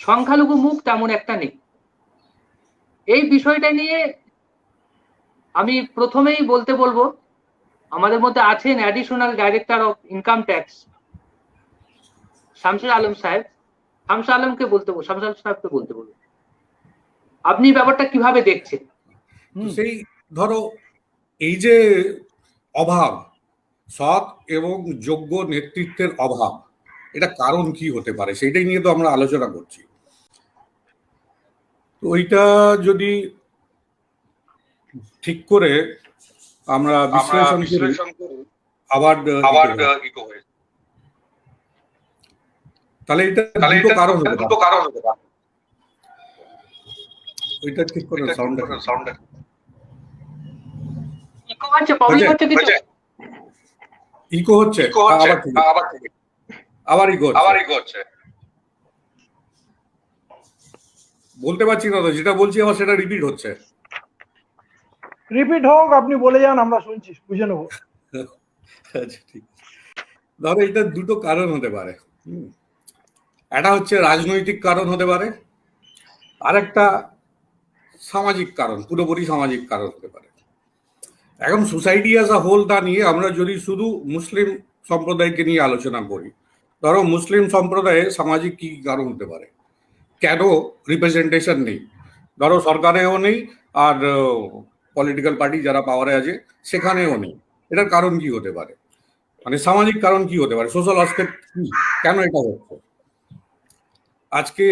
সংখ্যালঘু মুখ তেমন একটা নেই। এই বিষয়টা নিয়ে আমি প্রথমেই বলবো, আমাদের মধ্যে আছেন additional director of income tax Shamsul Alam সাহেব। শামসুল আলমকে শামসুল আলম সাহেবকে বলতে বলবো, আপনি ব্যাপারটা কিভাবে দেখছেন? সেই ধরো এই যে অভাব, সৎ এবং যোগ্য নেতৃত্বের অভাব, এটা কারণ কি হতে পারে সেইটাই নিয়ে তো আমরা আলোচনা করছি। তো ওইটা যদি ঠিক করে আমরা বিশ্লেষণ করি আবার তাহলে এটা দুটো কারণ হতে পারে। ওইটা ঠিক করে সাউন্ড ইকো হচ্ছে আবার ইকো হচ্ছে বলতে পারছি না তো, যেটা বলছি আবার সেটা রিপিট হচ্ছে। রিপিট হোক, আপনি বলে যান, আমরা শুনছি, বুঝে নেব। আচ্ছা ঠিক। ধরো এটা দুটো কারণ হতে পারে। একটা হচ্ছে রাজনৈতিক কারণ হতে পারে, আর একটা সামাজিক কারণ, পুরোপুরি সামাজিক কারণ হতে পারে। এখন সোসাইটি অ্যাজ আ হোল তা নিয়ে আমরা যদি শুধু মুসলিম সম্প্রদায়কে নিয়ে আলোচনা করি, ধরো মুসলিম সম্প্রদায়ে সামাজিক কি কারণ হতে পারে, কেন রিপ্রেজেন্টেশন নেই, ধরো সরকারেও নেই আর পলিটিক্যাল পার্টি যারা পাওয়ারে আছে সেখানেও নেই, এটার কারণ কি হতে পারে, মানে সামাজিক কারণ কি হতে পারে, সোশ্যাল আসপেক্ট কি, কেন এটা হচ্ছে। আজকে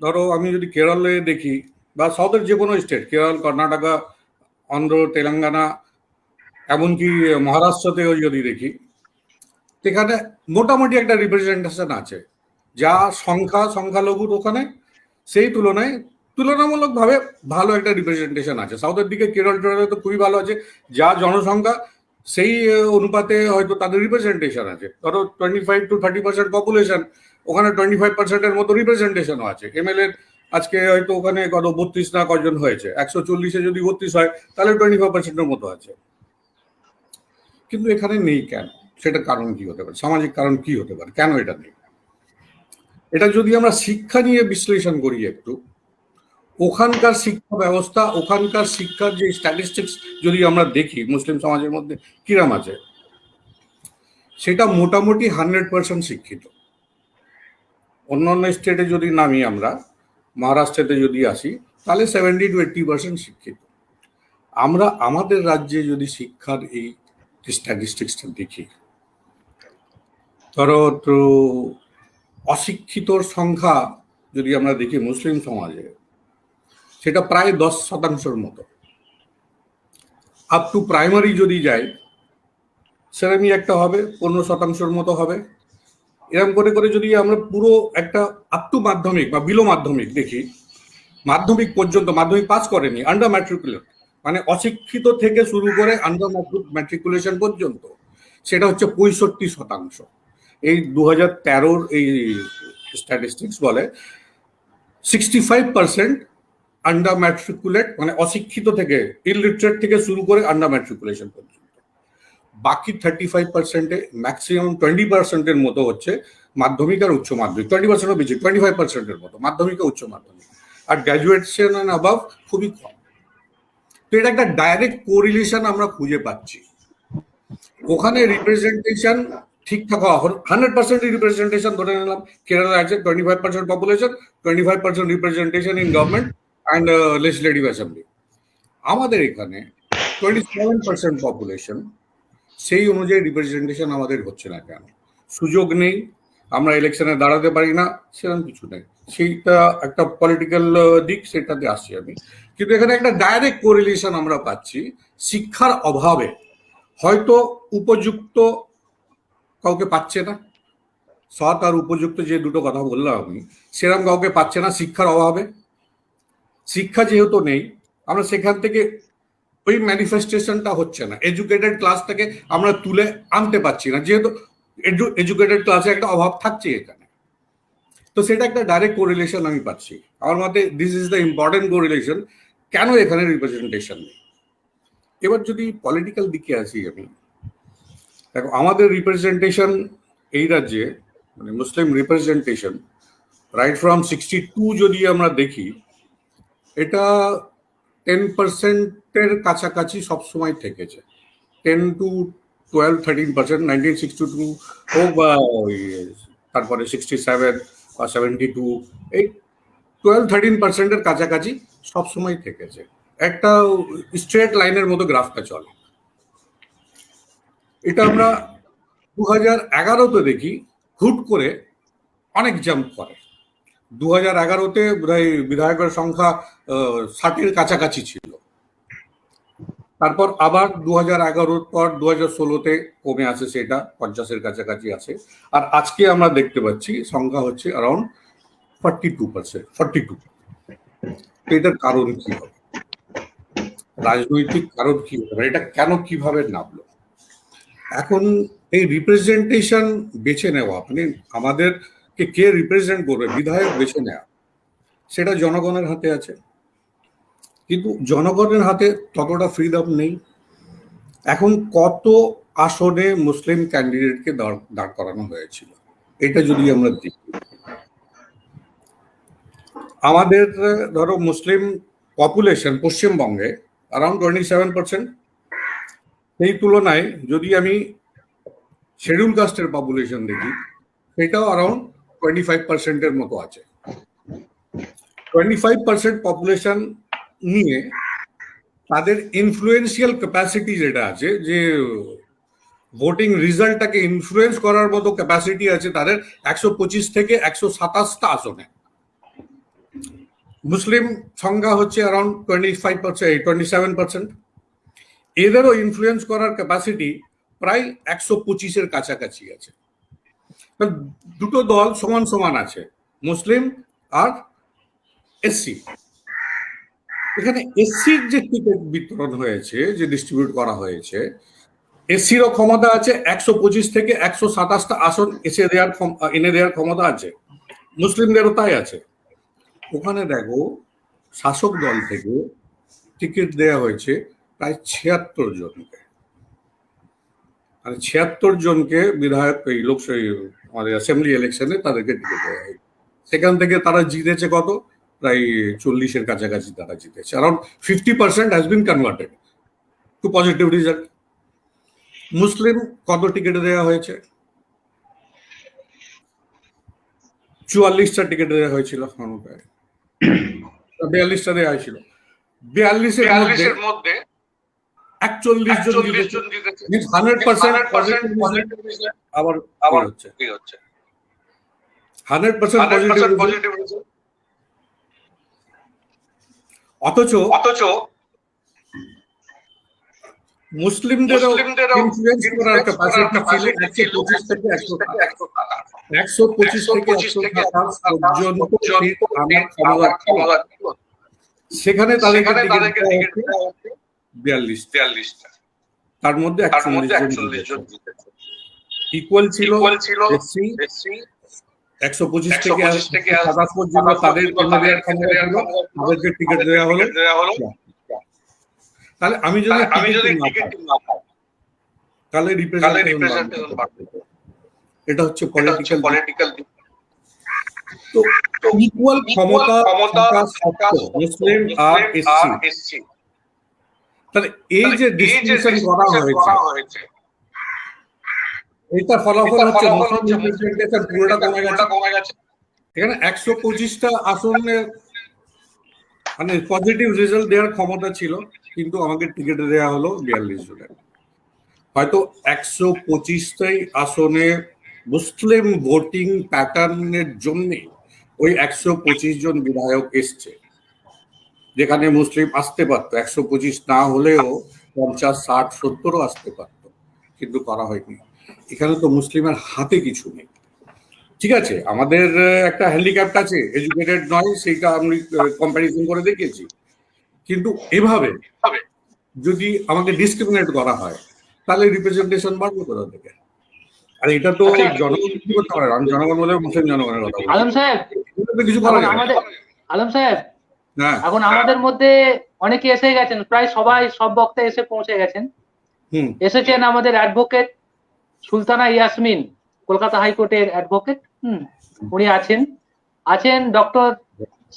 ধরো আমি যদি কেরলে দেখি বা সাউথের যে কোনো স্টেট, কেরল, কর্ণাটকা, অন্ধ্র, তেলেঙ্গানা, এমনকি মহারাষ্ট্রতেও যদি দেখি, সেখানে মোটামুটি একটা রিপ্রেজেন্টেশন আছে। যা সংখ্যালঘুর ওখানে সেই তুলনামূলকভাবে ভালো একটা রিপ্রেজেন্টেশন আছে। সাউথের দিকে কেরল তো খুবই ভালো আছে, যা জনসংখ্যা সেই অনুপাতে হয়তো তাদের রিপ্রেজেন্টেশন আছে। ধরো 25 to 30% পপুলেশন, ওখানে 25% মতো রিপ্রেজেন্টেশনও আছে। এমএলএ আজকে হয়তো ওখানে কত 32 না কজন হয়েছে, 140-এ যদি 32 হয় তাহলে 25%-এর মতো আছে। কিন্তু এখানে নেই কেন, সেটা কারণ কি হতে পারে, সামাজিক কারণ কি হতে পারে, কেন এটা নেই। এটা যদি আমরা শিক্ষা নিয়ে বিশ্লেষণ করি একটু, ওখানকার শিক্ষা ব্যবস্থা, ওখানকার শিক্ষার যে স্ট্যাটিস্টিক্স যদি আমরা দেখি মুসলিম সমাজের মধ্যে কিরাম আছে, সেটা মোটামুটি 100% শিক্ষিত। অন্যান্য স্টেটে যদি নামি আমরা, মহারাষ্ট্রেতে যদি আসি, তাহলে 70 to 80% শিক্ষিত। আমরা আমাদের রাজ্যে যদি শিক্ষার এই স্ট্যাটিস্টিক্সটা দেখি, ধরো তো অশিক্ষিতর সংখ্যা যদি আমরা দেখি মুসলিম সমাজে, সেটা প্রায় 10%-র মতো। আপ টু প্রাইমারি যদি যাই, সেরকমই একটা হবে, 15%-র মতো হবে। এরকম করে করে যদি আমরা পুরো একটা আপ টু মাধ্যমিক বা বিলো মাধ্যমিক দেখি, মাধ্যমিক পর্যন্ত, মাধ্যমিক পাস করেনি, আন্ডার ম্যাট্রিকুলেট, মানে অশিক্ষিত থেকে শুরু করে আন্ডার ম্যাট্রিকুলেশন পর্যন্ত, সেটা হচ্ছে 65%। এই 2013-র এই স্ট্যাটিস্টিক্স বলে 65% আন্ডার ম্যাট্রিকুলেট, মানে অশিক্ষিত থেকে, ইলিটারেট থেকে শুরু করে আন্ডার ম্যাট্রিকুলেশন পর্যন্ত। বাকি 35%-এ ম্যাক্সিমাম 20%-এর মতো হচ্ছে মাধ্যমিক আর উচ্চ মাধ্যমিক, 20%-ও বেশি, 25%-এর মতো মাধ্যমিক আর উচ্চ মাধ্যমিক, আর গ্র্যাজুয়েশন অ্যান্ড অ্যাবাভ খুবই কম। তো এটা একটা ডাইরেক্ট কোরিলেশন আমরা খুঁজে পাচ্ছি। ওখানে রিপ্রেজেন্টেশন ঠিকঠাক হওয়া, 100% রিপ্রেজেন্টেশন ধরে নিলাম, কেরালা আছে 25% population, 25% representation in government and legislative assembly. আমাদের এখানে 27% পপুলেশন, সেই অনুযায়ী রিপ্রেজেন্টেশন আমাদের হচ্ছে না কেন? সুযোগ নেই, আমরা ইলেকশনে দাঁড়াতে পারি না, সেরকম কিছু নেই। সেইটা একটা পলিটিক্যাল দিক, সেটাতে আসছি আমি। কিন্তু এখানে একটা ডাইরেক্ট কোরিলেশন আমরা পাচ্ছি, শিক্ষার অভাবে হয়তো উপযুক্ত কাউকে পাচ্ছে না, সৎ আর উপযুক্ত যে দুটো কথা বললাম আমি, সেরকম কাউকে পাচ্ছে না শিক্ষার অভাবে। শিক্ষা যেহেতু নেই, আমরা সেখান থেকে ওই ম্যানিফেস্টেশনটা হচ্ছে না, এডুকেটেড ক্লাসটাকে আমরা তুলে আনতে পারছি না, যেহেতু এডুকেটেড ক্লাসে একটা অভাব থাকছে এখানে। তো সেটা একটা ডাইরেক্ট কোরিলেশন আমি পাচ্ছি আমার মতে। This is the important correlation, কেন এখানে রিপ্রেজেন্টেশন নেই। এবার যদি পলিটিক্যাল দিকে আসি আমি, দেখো আমাদের রিপ্রেজেন্টেশন এই রাজ্যে, মানে মুসলিম রিপ্রেজেন্টেশন রাইট ফ্রম 62 যদি আমরা দেখি, এটা 10%-এর কাছাকাছি সবসময় থেকেছে। 10 to 12-13%, 1962 হোক বা তারপরে 67 বা 72, এই 12-13%-এর কাছাকাছি সবসময় থেকেছে। একটা স্ট্রেট লাইনের মতো গ্রাফটা চলে। এটা আমরা 2011-তে দেখি হুট করে অনেক জাম্প করে। 2011-তে বোধহয় বিধায়কের সংখ্যা 60-এর কাছাকাছি ছিল। তারপর আবার 2011-র পর 2016-তে কমে আসে, সেটা 50-এর কাছাকাছি আছে। আর আজকে আমরা দেখতে পাচ্ছি সংখ্যা হচ্ছে অ্যারাউন্ড 42%, 42। এটার কারণ কি হবে? রাজনৈতিক কারণ কি হবে? এটা কেন কিভাবে নামলো? এখন এই রিপ্রেজেন্টেশন বেছে নেওয়া, মানে আমাদেরকে কে রিপ্রেজেন্ট করবে, বিধায়ক বেছে নেওয়া, সেটা জনগণের হাতে আছে। কিন্তু জনগণের হাতে ততটা ফ্রিডম নেই। এখন কত আসনে মুসলিম ক্যান্ডিডেটকে দাঁড় করানো হয়েছিল, এটা যদি আমরা দেখি, আমাদের ধরো মুসলিম পপুলেশন পশ্চিমবঙ্গে অ্যারাউন্ড 27%। সেই তুলনায় যদি আমি শিডিউল কাস্টের পপুলেশন দেখি, সেটাও অ্যারাউন্ড 25%-এর মতো আছে। 25% পপুলেশন নিয়ে তাদের ইনফ্লুয়েন্সিয়াল ক্যাপাসিটি যেটা আছে, যে ভোটিং রেজাল্টটাকে ইনফ্লুয়েন্স করার মতো ক্যাপাসিটি আছে তাদের 125 থেকে 127টা আসনে। মুসলিম সংখ্যা হচ্ছে অ্যারাউন্ড 27%। এদেরও ইনফ্লুয়েন্স করার ক্যাপাসিটি প্রায় 125-এর কাছাকাছি আছে। দুটো দল সমান সমান আছে, মুসলিম আর এসসি। এখানে এসসির যে টিকিট বিতরণ হয়েছে, যে ডিস্ট্রিবিউট করা হয়েছে, এসসিরও ক্ষমতা আছে 125 থেকে 127টা আসন এনে দেওয়ার ক্ষমতা আছে, মুসলিমদেরও তাই আছে। ওখানে দেখো শাসক দল থেকে টিকিট দেওয়া হয়েছে প্রায় 76 জনকে। মানে 76 জনকে বিধায়ক এই আমাদের অ্যাসেম্বলি ইলেকশনে তাদেরকে টিকিট দেওয়া হয়েছে। সেখান থেকে তারা জিতেছে কত? প্রায় 40-এর কাছাকাছি তারা জিতেছে। Around 50% has been converted to positive result. মুসলিম কত টিকিট দেওয়া হয়েছে? 44টা টিকিট দেওয়া হয়েছিল, 42টা দেওয়া হয়েছিল। 42-এর মধ্যে 41 জন জিতেছে। 100% পজিটিভ রেজাল্ট। আবার হচ্ছে 100% পজিটিভ রেজাল্ট। অথচ মুসলিমদেরও ইনফ্লুয়েন্স করার ক্যাপাসিটি ছিল 125 থেকে 127 পর্যন্ত আমার ক্ষমতা ছিল। সেখানে তাদেরকে টিকিট দেওয়া হচ্ছে 42টা, তার মধ্যে 41 জন জিতেছে। ইকুয়াল ছিল এসসি 125 থেকে 127 পর্যন্ত তাদের ক্ষমতা ছিল, তাদেরকে টিকিট দেওয়া হলো। তাহলে আমি যদি টিকিট না পাই, তাহলে রিপ্রেজেন্টেশন বাড়বে। এটা হচ্ছে পলিটিক্যাল। তো ইকুয়াল ক্ষমতা মুসলিম আর এসসি, তাহলে এই যে ডিস্ট্রিবিউশন করা হয়েছে, এটা ফলাফল হচ্ছে মুসলিম রিপ্রেজেন্টেশন পুরোটা কমে গেছে। এখানে 125টা আসনে মানে পজিটিভ রেজাল্ট দেওয়ার ক্ষমতা ছিল, কিন্তু আমাকে টিকিট দেওয়া হলো 42 জনের। হয়তো 125টাই আসনে মুসলিম ভোটিং প্যাটার্নের জন্য ওই 125 জন বিধায়ক এসছে, যেখানে মুসলিম আসতে পারতো। 125 না হলেও 50, 60, 70ও আসতে পারত, কিন্তু করা হয়নি। এখানে তো মুসলিমের হাতে কিছু নেই। ঠিক আছে, আমাদের একটা হ্যান্ডিক্যাপ্ট আছে, এডুকেটেড নয়, সেইটা আমি কম্প্যারিজন করে দেখিয়েছি। কিন্তু এভাবে যদি আমাকে ডিসক্রিমিনেট করা হয়, তাহলে রিপ্রেজেন্টেশন বাড়বে কোথা থেকে? আর এটা তো জনগণ কি করতে পারে? আমি জনগণ বলে মুসলিম জনগণের কথা বলছি। আলম সাহেব, কিছু করা যাবে আলম সাহেব, হ্যাঁ, এখন আমাদের মধ্যে অনেকে এসে গেছেন, প্রায় সব বক্তা এসে পৌঁছে গেছেন। এসেছেন আমাদের অ্যাডভোকেট সুলতানা ইয়াসমিন, কলকাতা হাইকোর্টের অ্যাডভোকেট। উনি আছেন। আছেন ডক্টর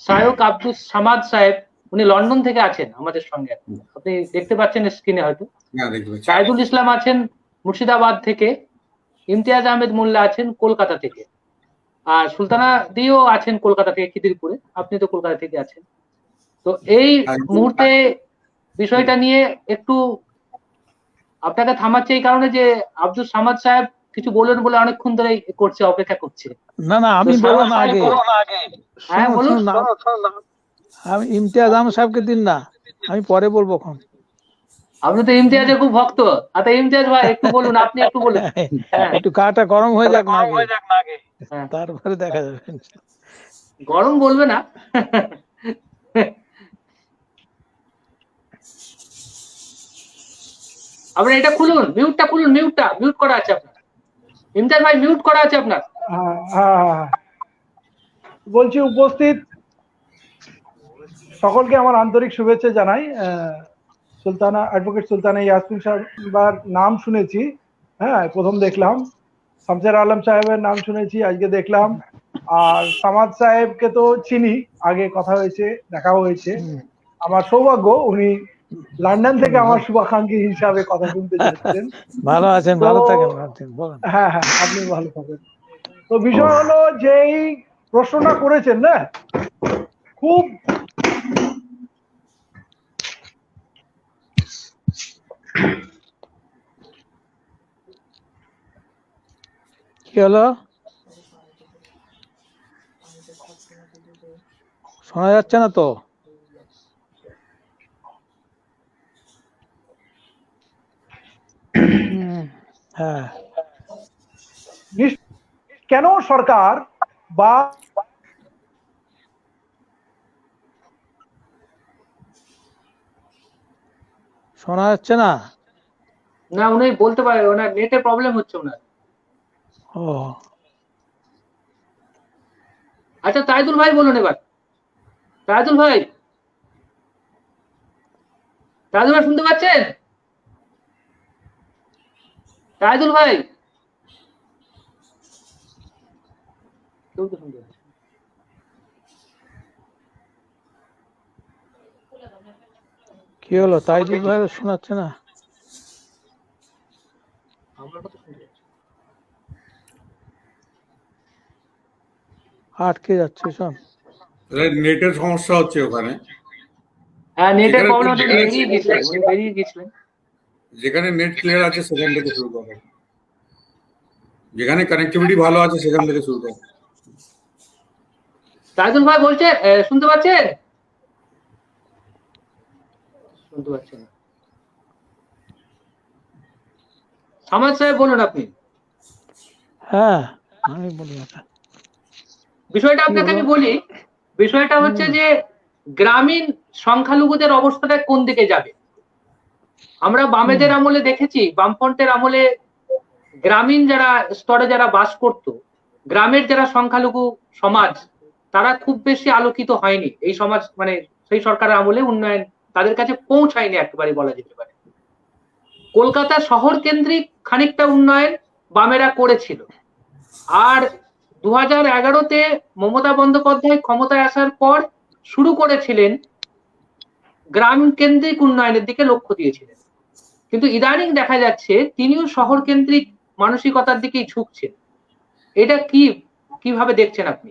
শায়ক আব্দুল সামাদ সাহেব, উনি লন্ডন থেকে আছেন আমাদের সঙ্গে, আপনি দেখতে পাচ্ছেন স্ক্রিনে হয়তো। হ্যাঁ, দেখতে পাচ্ছি। শাহিদুল ইসলাম আছেন মুর্শিদাবাদ থেকে, ইমতিয়াজ আহমেদ মোল্লা আছেন কলকাতা থেকে, আর সুলতানা দিও আছেন কলকাতা থেকে খিদিরপুরে, আপনি তো কলকাতা থেকে আছেন। তো এই মুহূর্তে বিষয়টা নিয়ে একটু আপনাকে থামাচ্ছে এই কারণে যে আব্দুল সামাদ সাহেব কিছু বলবেন বলে অনেকক্ষণ ধরে করছে, অপেক্ষা করছে। না না, আমি তো বলবো না সামাদ আগে। হ্যাঁ, শোনো, বলুন। শোনো না। আমি ইমতিয়াজ আহমেদ সাহেবকে দিন না, আমি পরে বলবো এখন। আপনি তো ইমতিয়াজের খুব ভক্ত। আচ্ছা ইমতিয়াজ ভাই একটু বলুন, আপনি একটু বলুন। হ্যাঁ, একটু কাটা গরম হয়ে যাক না আগে, হ্যাঁ, তারপরে দেখা যাবে। গরম বলবে না। আপনার এটা খুলুন, মিউটটা খুলুন, মিউট করা আছে আপনার। ইমতিয়াজ ভাই মিউট করা আছে আপনার। বলছি উপস্থিত সকলকে আমার আন্তরিক শুভেচ্ছা জানাই। সুলতানা অ্যাডভোকেট সুলতানা ইয়াসমিন সাহেবার নাম শুনেছি, হ্যাঁ প্রথম দেখলাম। শামসের আলম সাহেবের নাম শুনেছি, আজকে দেখলাম। আর সামাদ সাহেবকে তো চিনি, আগে কথা হয়েছে, দেখা হয়েছে। আমার সৌভাগ্য উনি লন্ডন থেকে আমার শুভাকাঙ্ক্ষী হিসাবে কথা শুনতে যাচ্ছেন। ভালো আছেন, ভালো থাকেন, বলেন। হ্যাঁ হ্যাঁ, আপনি ভালো থাকেন। তো বিষয় হলো যে এই প্রশ্নটা করেছেন না, খুব কি হলো, শোনা যাচ্ছে না তো? হ্যাঁ, কেন সরকার বা শোনা যাচ্ছে না? না, উনি বলতে পারে, ওনার নেটের প্রবলেম হচ্ছে ওনার। ও আচ্ছা তাইদুল ভাই বলুন এবার। তাইদুল ভাই, তাইদুল ভাই শুনতে পাচ্ছেন? তাইদুল ভাই, কেউ তো শুনতে পাচ্ছে না। কি হলো, তাইদুল ভাই শোনাচ্ছে না? আমার কথা শুনতে পাচ্ছি। আটকে যাচ্ছে সব। নেটের সমস্যা হচ্ছে ওখানে। হ্যাঁ, নেটের যেখানে প্রবলেম হচ্ছে, যেখানে- বেরিয়ে গেছিলেন, উনি বেরিয়ে গেছিলেন। যেখানে নেট ক্লিয়ার আছে সেখান থেকে শুরু করো, যেখানে কানেক্টিভিটি ভালো আছে সেখান থেকে শুরু করো। তাইদুল ভাই বলছেন, শুনতে পাচ্ছেন? শুনতে পাচ্ছেন না। সামাদ সাহেব বলুন আপনি। হ্যাঁ, আমি বলি এটা। বিষয়টা আপনাকে আমি বলি, বিষয়টা হচ্ছে যে গ্রামীণ সংখ্যালঘুদের অবস্থাটা কোন দিকে যাবে। আমরা বামেদের আমলে দেখেছি, বামফ্রন্টের আমলে গ্রামীণ যারা স্তরে যারা বাস করত, গ্রামের যারা সংখ্যালঘু সমাজ, তারা খুব বেশি আলোকিত হয়নি এই সমাজ, মানে সেই সরকারের আমলে উন্নয়ন তাদের কাছে পৌঁছায়নি একেবারে বলা যেতে পারে। কলকাতা শহর কেন্দ্রিক খানিকটা উন্নয়ন বামেরা করেছিল। আর 2011-তে মমতা বন্দ্যোপাধ্যায় ক্ষমতায় আসার পর শুরু করেছিলেন গ্রাম কেন্দ্রিক উন্নয়নের দিকে লক্ষ্য দিয়েছিলেন, কিন্তু ইদানিং দেখা যাচ্ছে তিনিও শহর কেন্দ্রিক মানসিকতার দিকেই ঝুঁকছেন। এটা কিভাবে দেখছেন আপনি?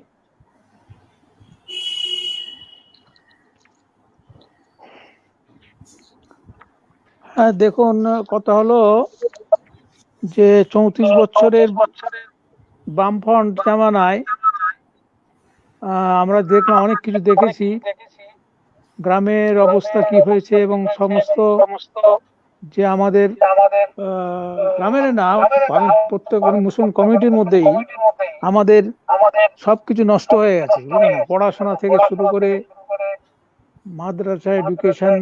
হ্যাঁ দেখুন, কথা হলো যে 34 বছরের বামফ্রন্ট জামানায় আমরা দেখলাম, অনেক কিছু দেখেছি, গ্রামের অবস্থা কি হয়েছে, এবং সমস্ত যে আমাদের গ্রামের না, প্রত্যেক মুসলিম কমিউনিটির মধ্যেই আমাদের সবকিছু নষ্ট হয়ে গেছে, বুঝলেন না? পড়াশোনা থেকে শুরু করে মাদ্রাসা এডুকেশন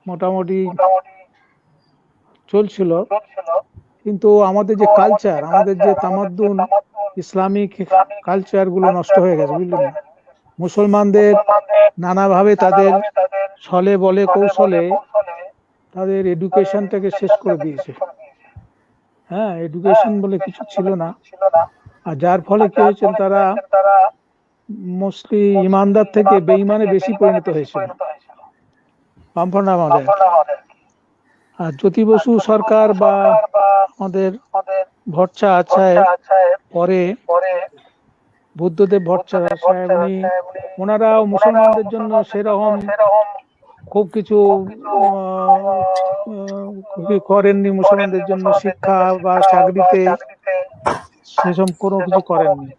মোটামুটি চলছিল, কিন্তু আমাদের যে কালচার, আমাদের যে তামাদ্দুন, ইসলামিক কালচার গুলো নষ্ট হয়ে গেছে, বুঝলেন না? মুসলমানদের নানাভাবে তাদের ছলে বলে কৌশলে তাদের এডুকেশনটাকে শেষ করে দিয়েছে। হ্যাঁ, এডুকেশন বলে কিছু ছিল না। আর যার ফলে কি হয়েছে, তারা মোস্টলি ইমানদার থেকে বেঈমানে বেশি পরিণত হয়েছিল বামফ্রন্ট আমাদের। আর জ্যোতি বসু সরকার বা আমাদের ভট্টাচার্য সাহেব পরে বুদ্ধদেব ভট্টাচার্য সাহেব ওনারাও মুসলমানদের জন্য সেরকম খুব কিছু করেননি, মুসলমানদের জন্য শিক্ষা বা চাকরিতে সেসব কোনো কিছু করেননি,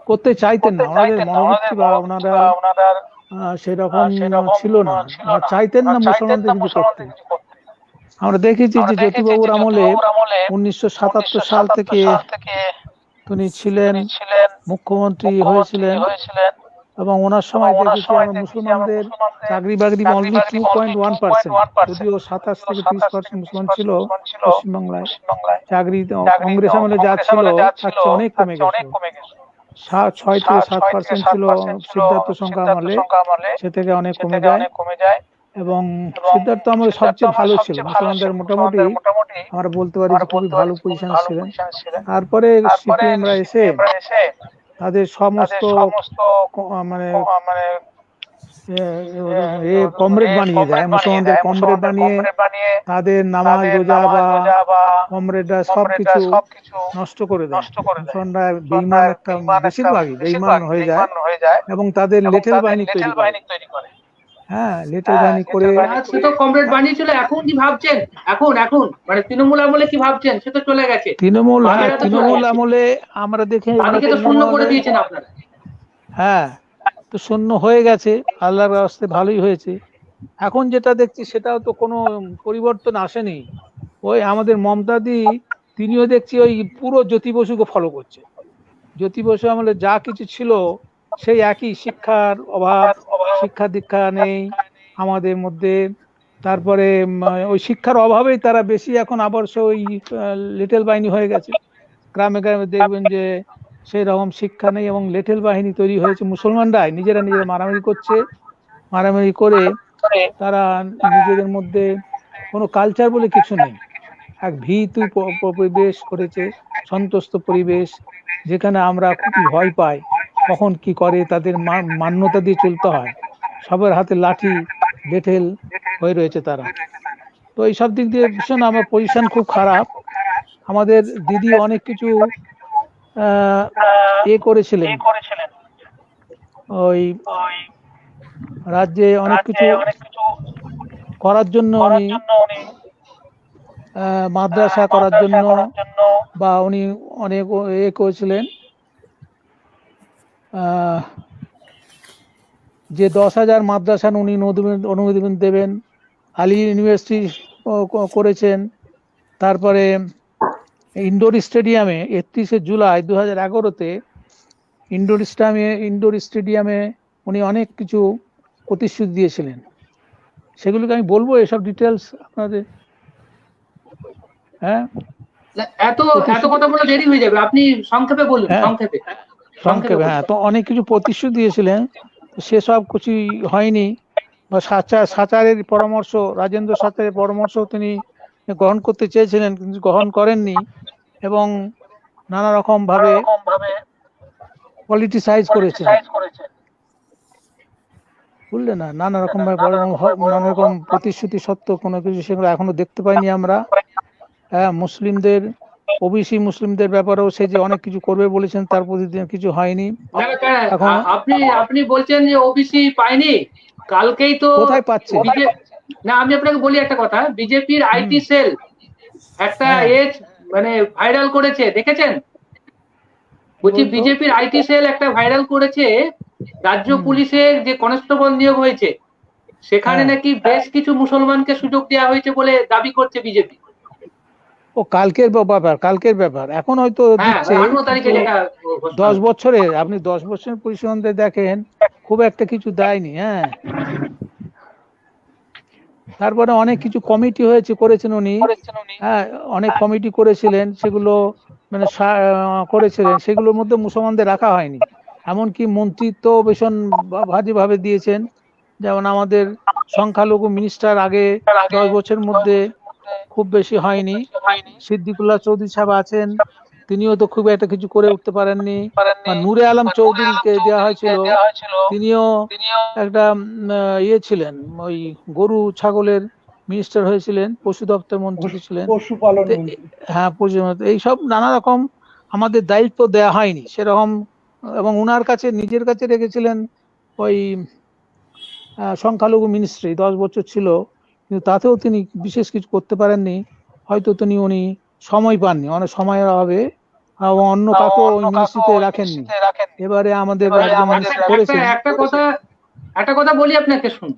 করতে চাইতেন না। ওনাদের মনোবৃত্তি বা ওনারা সেরকম ছিল না, চাইতেন না মুসলমানদের কিছু করতে। আমরা দেখেছি যে জ্যোতিবাবুর আমলে 1977 সাল থেকে তিনি ছিলেন মুখ্যমন্ত্রী হয়েছিলেন, এবং ওনার সময় দেখেছি আমরা মুসলমানদের চাকরি বাকরি অনলি 2.1%, যদিও 27 থেকে 30% মুসলমান ছিল পশ্চিমবাংলায়, চাকরি কংগ্রেস আমলে যা ছিল তার চেয়ে অনেক কমে গেছে। 6 থেকে 7% ছিল সিদ্ধার্থ সংখ্যা আমলে, সে থেকে অনেক কমে যায়। এবং সিদ্ধার্থ আমলে সবচেয়ে ভালো ছিল, মুসলমানদের মোটামুটি আমরা বলতে পারি যে খুবই ভালো পজিশন ছিলেন। তারপরে সিপিএমরা এসে তাদের সমস্ত মানে কমরেড বানিয়ে দেয়, মুসলমানদের কমরেড বানিয়ে তাদের নামাজ রোজা বা কমরেডরা সবকিছু নষ্ট করে দেয়। মুসলমানরা বেঈমান, একটা বেশিরভাগই বেঈমান হয়ে যায় এবং তাদের লিটল বাহিনী তৈরি করে। হ্যাঁ, লিটল বাহিনী করে সে তো কমরেড বানিয়েছিল। এখন কি ভাবছেন? এখন এখন মানে তৃণমূল আমলে কি ভাবছেন? সে তো চলে গেছে। তৃণমূল আমলে আমরা দেখে তাদেরকে তো শূন্য করে দিয়েছেন আপনারা। হ্যাঁ, তো শূন্য হয়ে গেছে, আল্লাহর রাস্তে ভালোই হয়েছে। এখন যেটা দেখছি সেটাও তো কোনো পরিবর্তন আসেনি। ওই আমাদের মমতাদি তিনিও দেখছি ওই পুরো জ্যোতি বসুকে ফলো করছে। জ্যোতি বসু আমলে যা কিছু ছিল সেই একই, শিক্ষার অভাব, শিক্ষা দীক্ষা নেই আমাদের মধ্যে। তারপরে ওই শিক্ষার অভাবেই তারা বেশি এখন আবার ওই লিটল বাহিনী হয়ে গেছে। গ্রামে গ্রামে দেখবেন যে সেই রকম শিক্ষা নেই এবং লিটল বাহিনী তৈরি হয়েছে। মুসলমানরাই নিজেরা মারামারি করছে, মারামারি করে তারা নিজেদের মধ্যে কোনো কালচার বলে কিছু নেই, এক ভীতু পরিবেশ করেছে, সন্তুষ্ট পরিবেশ, যেখানে আমরা খুবই ভয় পাই কখন কি করে, তাদের মান্যতা দিয়ে চলতে হয়, সবার হাতে লাঠি বেঠেল হয়ে রয়েছে তারা। তো এইসব দিক দিয়ে ভীষণ আমার পজিশন খুব খারাপ। আমাদের দিদি অনেক কিছু করেছিলেন, ওই রাজ্যে অনেক কিছু করার জন্য, উনি মাদ্রাসা করার জন্য বা উনি অনেক করেছিলেন। যে 10,000 মাদ্রাসা উনি অনুমোদন দেবেন, আলী ইউনিভার্সিটি করেছেন। তারপরে ইন্ডোর স্টেডিয়ামে 31শে জুলাই 2011-তে ইন্ডোর স্টেডিয়ামে উনি অনেক কিছু প্রতিশ্রুতি দিয়েছিলেন, সেগুলোকে আমি বলবো এসব ডিটেলস আপনাদের। হ্যাঁ, এত কথা বলে দেরি হয়ে যাবে, আপনি সংক্ষেপে বলুন। সংক্ষেপে হ্যাঁ, তো অনেক কিছু প্রতিশ্রুতি দিয়েছিলেন, সেসব কিছু হয়নি। সাচারের পরামর্শ, রাজেন্দ্র সাচারের পরামর্শ তিনি গ্রহণ করতে চেয়েছিলেন কিন্তু গ্রহণ করেননি, এবং নানা রকম ভাবে পলিটিসাইজ করেছেন, বুঝলেন না, নানা রকম ভাবে নানা রকম প্রতিশ্রুতি সত্ত্বেও কোনো কিছু সেগুলো এখনো দেখতে পাইনি আমরা। হ্যাঁ, মুসলিমদের, ওবিসি মুসলিমদের ব্যাপারেও সে যে অনেক কিছু করবে বলেছেন, তার প্রতি কিছু হয়নি। এখন আপনি বলছেন যে ওবিসি পায়নি, কালকেই তো কোথায় পাচ্ছে না। আমি আপনাকে বলি একটা কথা, বিজেপির আইটি সেল একটা মানে ভাইরাল করেছে, দেখেছেন? বলছি বিজেপির আইটি সেল একটা ভাইরাল করেছে, রাজ্য পুলিশের যে কনস্টেবল নিয়োগ হয়েছে সেখানে নাকি বেশ কিছু মুসলমানকে সুযোগ দেওয়া হয়েছে বলে দাবি করছে বিজেপি। ও কালকের ব্যাপার, এখন হয়তো দিচ্ছে 10 বছরের, আপনি 10 বছরের পরিসংখ্যান দেখেন খুব একটা কিছু দেয়নি। হ্যাঁ, তারপরে অনেক কিছু কমিটি করেছেন উনি। হ্যাঁ, অনেক কমিটি করেছিলেন, সেগুলো মানে করেছিলেন, সেগুলোর মধ্যে মুসলমানদের রাখা হয়নি। এমনকি মন্ত্রিত্ব ভীষণ ভাবে দিয়েছেন, যেমন আমাদের সংখ্যালঘু মিনিস্টার আগে 10 বছরের মধ্যে খুব বেশি হয়নি। সিদ্দিকুল্লাহ চৌধুরী সাহেব আছেন, তিনিও তো খুব একটা কিছু করে উঠতে পারেননি। বা নূরে আলম চৌধুরীকে দেওয়া হয়েছিল, তিনিও একটা ইয়ে ছিলেন, ওই গরু ছাগলের মিনিস্টার হয়েছিলেন, পশু দপ্তর মন্ত্রী ছিলেন। পশুপালন তো মন্ত্রী। হ্যাঁ, এইসব নানা রকম আমাদের দায়িত্ব দেয়া হয়নি সেরকম। এবং উনার কাছে নিজের কাছে রেখেছিলেন ওই সংখ্যালঘু মিনিস্ট্রি, 10 বছর ছিল, কিন্তু তাতেও তিনি বিশেষ কিছু করতে পারেননি। হয়তো উনি সময় পাননি, অনেক সময়ের অভাবে, এবং অন্য কাকেও ওই মিনিস্ট্রিতে রাখেননি। এবারে আমাদের একজন মিনিস্ট্রি করেছেন। একটা কথা বলি আপনাকে, শুনুন।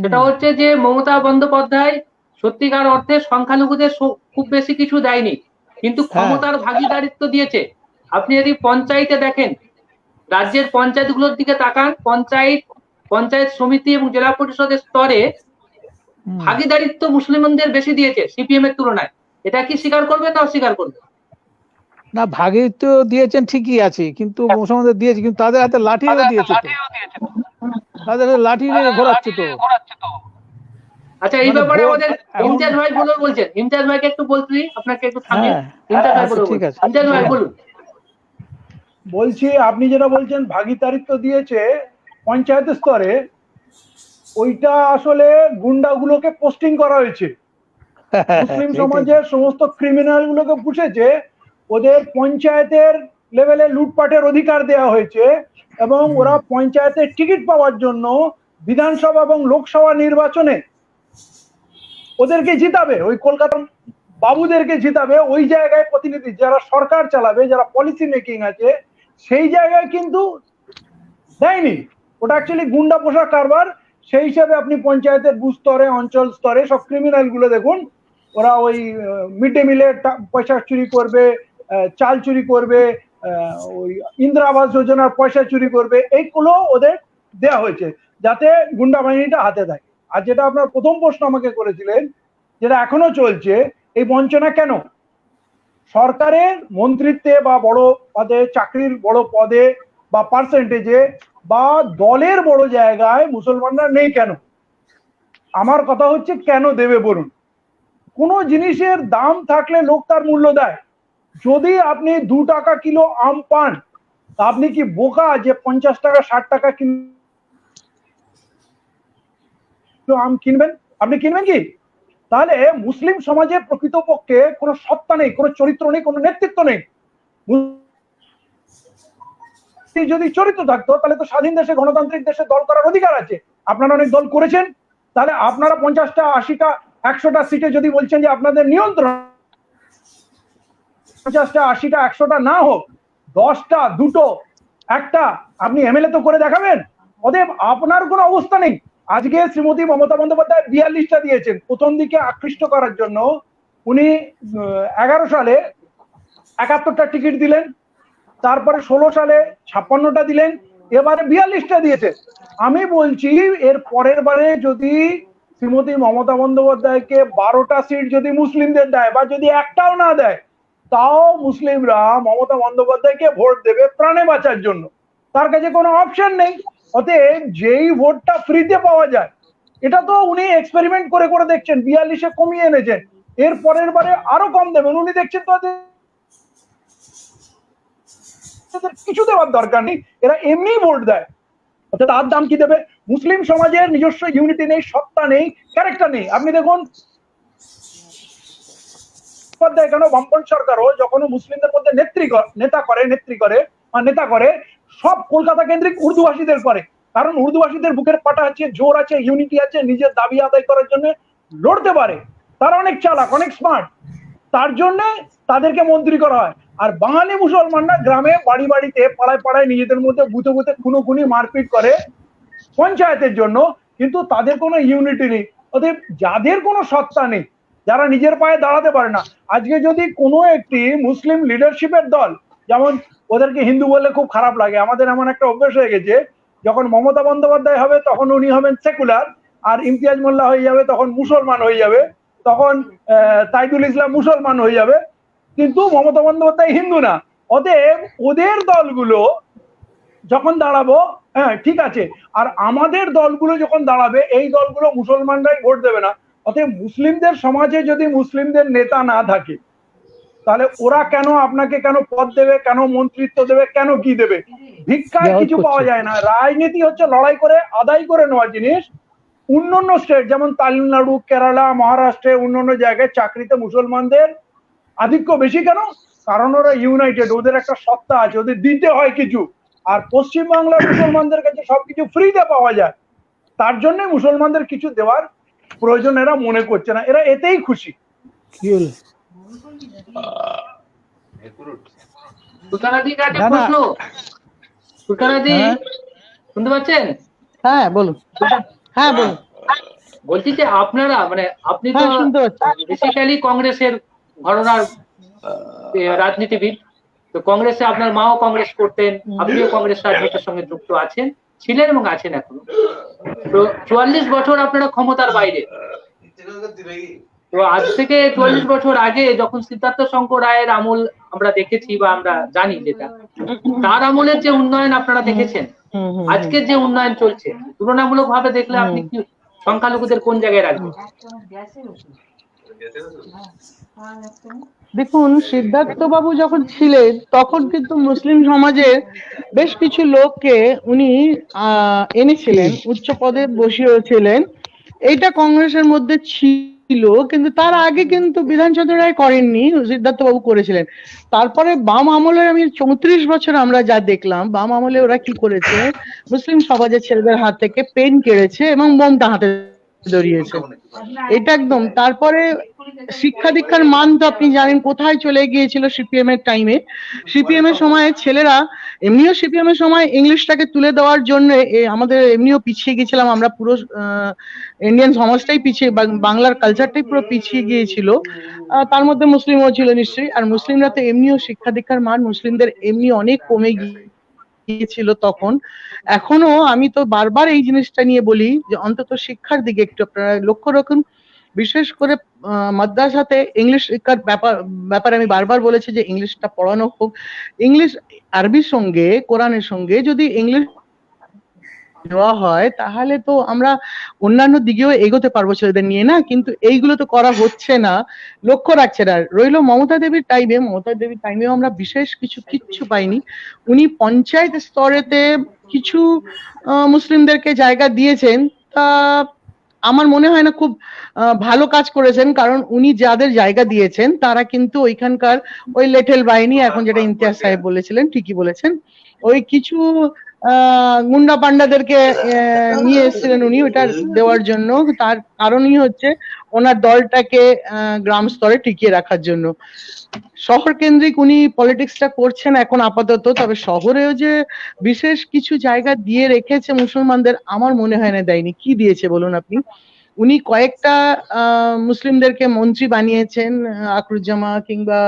সেটা হচ্ছে যে মমতা বন্দ্যোপাধ্যায় সত্যিকার অর্থে সংখ্যালঘুদের খুব বেশি কিছু দেয়নি, কিন্তু ক্ষমতার ভাগিদারিত্ব দিয়েছে। আপনি যদি পঞ্চায়েতে দেখেন, রাজ্যের পঞ্চায়েতগুলোর দিকে তাকান, পঞ্চায়েত সমিতি এবং জেলা পরিষদের স্তরে ভাগিদারিত্ব মুসলিমদের বেশি দিয়েছে সিপিএম এর তুলনায়। এটা কি স্বীকার করবেন না অস্বীকার করবেন? না, ভাগিদারিত্ব দিয়েছেন ঠিকই আছে, কিন্তু মুসলমানদের দিয়েছে, কিন্তু তাদের হাতে লাঠিও দিয়েছে তো, তাদের হাতে লাঠি নিয়ে ঘোরাচ্ছে তো। আচ্ছা, এই ব্যাপারে আমাদের ইমতিয়াজ ভাই বলছেন। ইমতিয়াজ ভাইকে একটু বলছি, আপনাকে একটু থামিয়ে। ইমতিয়াজ ভাই বলুন। ঠিক আছে, ইমতিয়াজ ভাই বলুন। বলছি, আপনি যেটা বলছেন ভাগিদারিত্ব দিয়েছে পঞ্চায়েত স্তরে, ওইটা আসলে গুন্ডাগুলোকে পোস্টিং করা হয়েছে। মুসলিম সমাজের সমস্ত ক্রিমিনাল গুলোকে পুষেছে, ওদের পঞ্চায়েতের লেভেলে লুটপাটের অধিকার দেওয়া হয়েছে, এবং ওরা পঞ্চায়েতের টিকিট পাওয়ার জন্য বিধানসভা এবং লোকসভা নির্বাচনে ওদেরকে জিতাবে, ওই কলকাতার বাবুদেরকে জিতাবে। ওই জায়গায় প্রতিনিধি যারা সরকার চালাবে, যারা পলিসি মেকিং আছে, সেই জায়গায় কিন্তু দেয়নি। ওটা অ্যাকচুয়ালি গুন্ডা পোষা কারবার। সেই হিসাবে আপনি পঞ্চায়েতের বুথ স্তরে, অঞ্চল স্তরে সব ক্রিমিনাল গুলো দেখুন, ওরা ওই মিড ডে মিলে পয়সা চুরি করবে, চাল চুরি করবে, ওই ইন্দিরা আবাস যোজনার পয়সা চুরি করবে, এইগুলো ওদের দেয়া হয়েছে যাতে গুন্ডা বাহিনীটা হাতে থাকে। আর যেটা আপনার প্রথম প্রশ্ন আমাকে করেছিলেন, যেটা এখনো চলছে, এই বঞ্চনা কেন? সরকারের মন্ত্রিত্বে বা বড় পদে, চাকরির বড় পদে বা পার্সেন্টেজে বা দলের বড় জায়গায় মুসলমানরা নেই কেন? আমার কথা হচ্ছে, কেন দেবে বলুন? কোনো জিনিসের দাম থাকলে লোক তার মূল্য দেয়। যদি আপনি 2 টাকা কিলো আম পান, আপনি কি বোকা যে 50 টাকা 60 টাকা কিলো আম কিনবেন? আপনি কিনবেন কি? তাহলে মুসলিম সমাজে প্রকৃতপক্ষে কোনো সত্তা নেই, কোনো চরিত্র নেই, কোনো নেতৃত্ব নেই। যদি চরিত্র থাকতো তাহলে তো স্বাধীন দেশে, গণতান্ত্রিক দেশে দল করার অধিকার আছে। আপনারা অনেক দল করেছেন, তাহলে আপনারা 50টা 80টা 100টা সিটে যদি বলছেন যে আপনাদের নিয়ন্ত্রণ, 50টা 80টা 100টা না হোক, 10টা 2টো 1টা আপনি এমএলএ তো করে দেখাবেন। অতএব আপনার কোনো অবস্থা নেই। আজকে শ্রীমতী মমতা বন্দ্যোপাধ্যায় 42টা দিয়েছেন। প্রথম দিকে আকৃষ্ট করার জন্য উনি 11 সালে 71টা টিকিট দিলেন, তারপরে 16 সালে 56টা দিলেন, এবারে 42টা দিয়েছে। আমি বলছি, এর পরের বারে যদি শ্রীমতী মমতা বন্দ্যোপাধ্যায়কে 12টা সিট যদি মুসলিমদের দেয়, বা যদি একটাও না দেয়, তাও মুসলিমরা মমতা বন্দ্যোপাধ্যায়কে ভোট দেবে প্রাণে বাঁচার জন্য। তার কাছে কোনো অপশন নেই। অতএব যেই ভোটটা ফ্রিতে পাওয়া যায়, এটা তো উনি এক্সপেরিমেন্ট করে করে দেখছেন, 42-এ কমিয়ে এনেছেন, এর পরের বারে আরো কম দেবেন। উনি দেখছেন তো কিছু দেওয়ার দরকার নেই, এরা এমনি ভোট দেয়। অর্থাৎ তার দাম কি দেবে? মুসলিম সমাজের নিজস্ব ইউনিটি নেই, সত্তা নেই, ক্যারেক্টার নেই। আপনি দেখুন, কেন বামপন্থী সরকারও যখন মুসলিমদের মধ্যে নেতা করে সব কলকাতা কেন্দ্রিক উর্দুভাষীদের করে। কারণ উর্দুভাষীদের বুকের পাটা আছে, জোর আছে, ইউনিটি আছে, নিজের দাবি আদায় করার জন্য লড়তে পারে। তারা অনেক চালাক, অনেক স্মার্ট, তার জন্য তাদেরকে মন্ত্রী করা হয়। আর বাঙালি মুসলমানরা গ্রামে, বাড়ি বাড়িতে, পাড়ায় পাড়ায় নিজেদের মধ্যে বুথে বুথে খুনোখুনি মারপিট করে পঞ্চায়েতের জন্য, কিন্তু তাদের কোনো ইউনিটি নেই। অতএব যাদের কোনো সত্তা নেই, যারা নিজের পায়ে দাঁড়াতে পারে না, আজকে যদি কোনো একটি মুসলিম লিডারশিপের দল, যেমন ওদেরকে হিন্দু বললে খুব খারাপ লাগে, আমাদের এমন একটা অভ্যেস হয়ে গেছে, যখন মমতা বন্দ্যোপাধ্যায় হবে তখন উনি হবেন সেকুলার, আর ইমতিয়াজ মোল্লা হয়ে যাবে তখন মুসলমান হয়ে যাবে, তখন তাইদুল ইসলাম মুসলমান হয়ে যাবে, কিন্তু মমতা বন্দ্যোপাধ্যায় হিন্দু না। অতএব ওদের দলগুলো যখন দাঁড়াবো, হ্যাঁ ঠিক আছে, আর আমাদের দলগুলো যখন দাঁড়াবে, এই দলগুলো মুসলমানরাই ভোট দেবে না। অতএব মুসলিমদের সমাজে যদি মুসলিমদের নেতা না থাকে, তাহলে ওরা কেন আপনাকে কেন পদ দেবে, কেন মন্ত্রিত্ব দেবে, কেন কি দেবে? ভিক্ষায় কিছু পাওয়া যায় না। রাজনীতি হচ্ছে লড়াই করে আদায় করে নেওয়ার জিনিস। অন্যান্য স্টেট যেমন তামিলনাড়ু, কেরালা, মহারাষ্ট্রে, অন্যান্য জায়গায় চাকরিতে মুসলমানদের আধিক্য বেশি কেন? কারণ ওরা ইউনাইটেড, ওদের একটা সত্তা আছে, ওদের দিতে হয় কিছু। আর পশ্চিমবাংলার মুসলমানদের কাছে সবকিছু ফ্রিতে পাওয়া যায়, তার জন্য মুসলমানদের কিছু দেওয়ার প্রয়োজন এরা মনে করছে না, এরা এতেই খুশি। সুলতানাদির কাছে প্রশ্ন। সুলতানাদি শুনতে পাচ্ছেন? হ্যাঁ বলুন। হ্যাঁ বলুন। বলছি যে আপনারা মানে আপনি তো শুনতে পাচ্ছি। বেসিক্যালি কংগ্রেসের ঘরানার রাজনীতিবিদ, তো কংগ্রেসে আপনার মাও কংগ্রেস করতেন, আপনিও কংগ্রেস রাজনীতির সঙ্গে যুক্ত আছেন, ছিলেন এবং আছেন এখনো। তো 44 বছর আপনারা ক্ষমতার বাইরে। তো আজ থেকে 44 বছর আগে যখন সিদ্ধার্থ শঙ্কর রায়ের আমল আমরা দেখেছি বা আমরা জানি, যেটা তার আমলের যে উন্নয়ন আপনারা দেখেছেন, আজকের যে উন্নয়ন চলছে, তুলনামূলক ভাবে দেখলে আপনি কি সংখ্যালঘুদের কোন জায়গায় রাখবেন? দেখুন, সিদ্ধার্থ বাবু যখন ছিলেন তখন কিন্তু মুসলিম সমাজের বেশ কিছু লোককে উনি এনেছিলেন, উচ্চ পদে বসিয়েছিলেন। এইটা কংগ্রেসের মধ্যে ছিল, কিন্তু তার আগে কিন্তু বিধানচন্দ্র রায় করেননি, সিদ্ধার্থ বাবু করেছিলেন। তারপরে বাম আমলে আমি 34 বছর আমরা যা দেখলাম, বাম আমলে ওরা কি করেছে, মুসলিম সমাজের ছেলেদের হাত থেকে পেন কেড়েছে এবং বোমটা হাতে ধরিয়েছে, এটা একদম। তারপরে শিক্ষা দীক্ষার মান তো আপনি জানেন কোথায় চলে গিয়েছিল সিপিএম এর টাইমে। সিপিএম এর সময় ছেলেরা এমনিও, সিপিএম এর সময় ইংলিশটাকে তুলে দেওয়ার জন্য আমাদের এমনিও পিছিয়ে গেছিলাম আমরা, পুরো ইন্ডিয়ান সমাজটাই পিছিয়ে, বাংলার কালচারটাই পুরো পিছিয়ে গিয়েছিল। তার মধ্যে মুসলিমও ছিল নিশ্চয়ই। আর মুসলিমরা তো এমনিও শিক্ষা দীক্ষার মান মুসলিমদের এমনি অনেক কমে গিয়েছিল তখন। এখনো আমি তো বারবার এই জিনিসটা নিয়ে বলি যে অন্তত শিক্ষার দিকে একটু আপনারা লক্ষ্য রাখুন। বিশেষ করে মাদ্রাসাতে ইংলিশ শিক্ষার ব্যাপারে আমি বারবার বলেছি যে ইংলিশটা পড়ানো হোক। ইংলিশ, আরবির সঙ্গে কোরআনের সঙ্গে যদি ইংলিশ দেওয়া হয় তাহলে তো আমরা অন্যান্য দিকেও এগোতে পারবো ছেলেদের নিয়ে, না? কিন্তু এইগুলো তো করা হচ্ছে না, লক্ষ্য রাখছে না। রইলো মমতা দেবীর টাইমে, মমতা দেবীর টাইমেও আমরা বিশেষ কিচ্ছু পাইনি। উনি পঞ্চায়েত স্তরেতে কিছু মুসলিমদেরকে জায়গা দিয়েছেন, তা আমার মনে হয় না খুব ভালো কাজ করেছেন, কারণ উনি যাদের জায়গা দিয়েছেন তারা কিন্তু ওইখানকার ওই লেটেল বাহিনী, এখন যেটা ইমতিয়াজ সাহেব বলেছিলেন, ঠিকই বলেছেন, ওই কিছু গুন্ডা পান্ডাদেরকে নিয়ে এসেছিলেন উনি ওইটা দেওয়ার জন্য। তার কারণই হচ্ছে ওনার দলটাকে গ্রাম স্তরে টিকিয়ে রাখার জন্য। শহর কেন্দ্রিক উনি পলিটিক্সটা করছেন এখন আপাতত, তবে শহরেও যে বিশেষ কিছু জায়গা দিয়ে রেখেছে মুসলমানদের আমার মনে হয় না দেয়নি। কি দিয়েছে বলুন আপনি? উনি কয়েকটা মুসলিমদেরকে মন্ত্রী বানিয়েছেন, আকরুজ্জামা কিংবা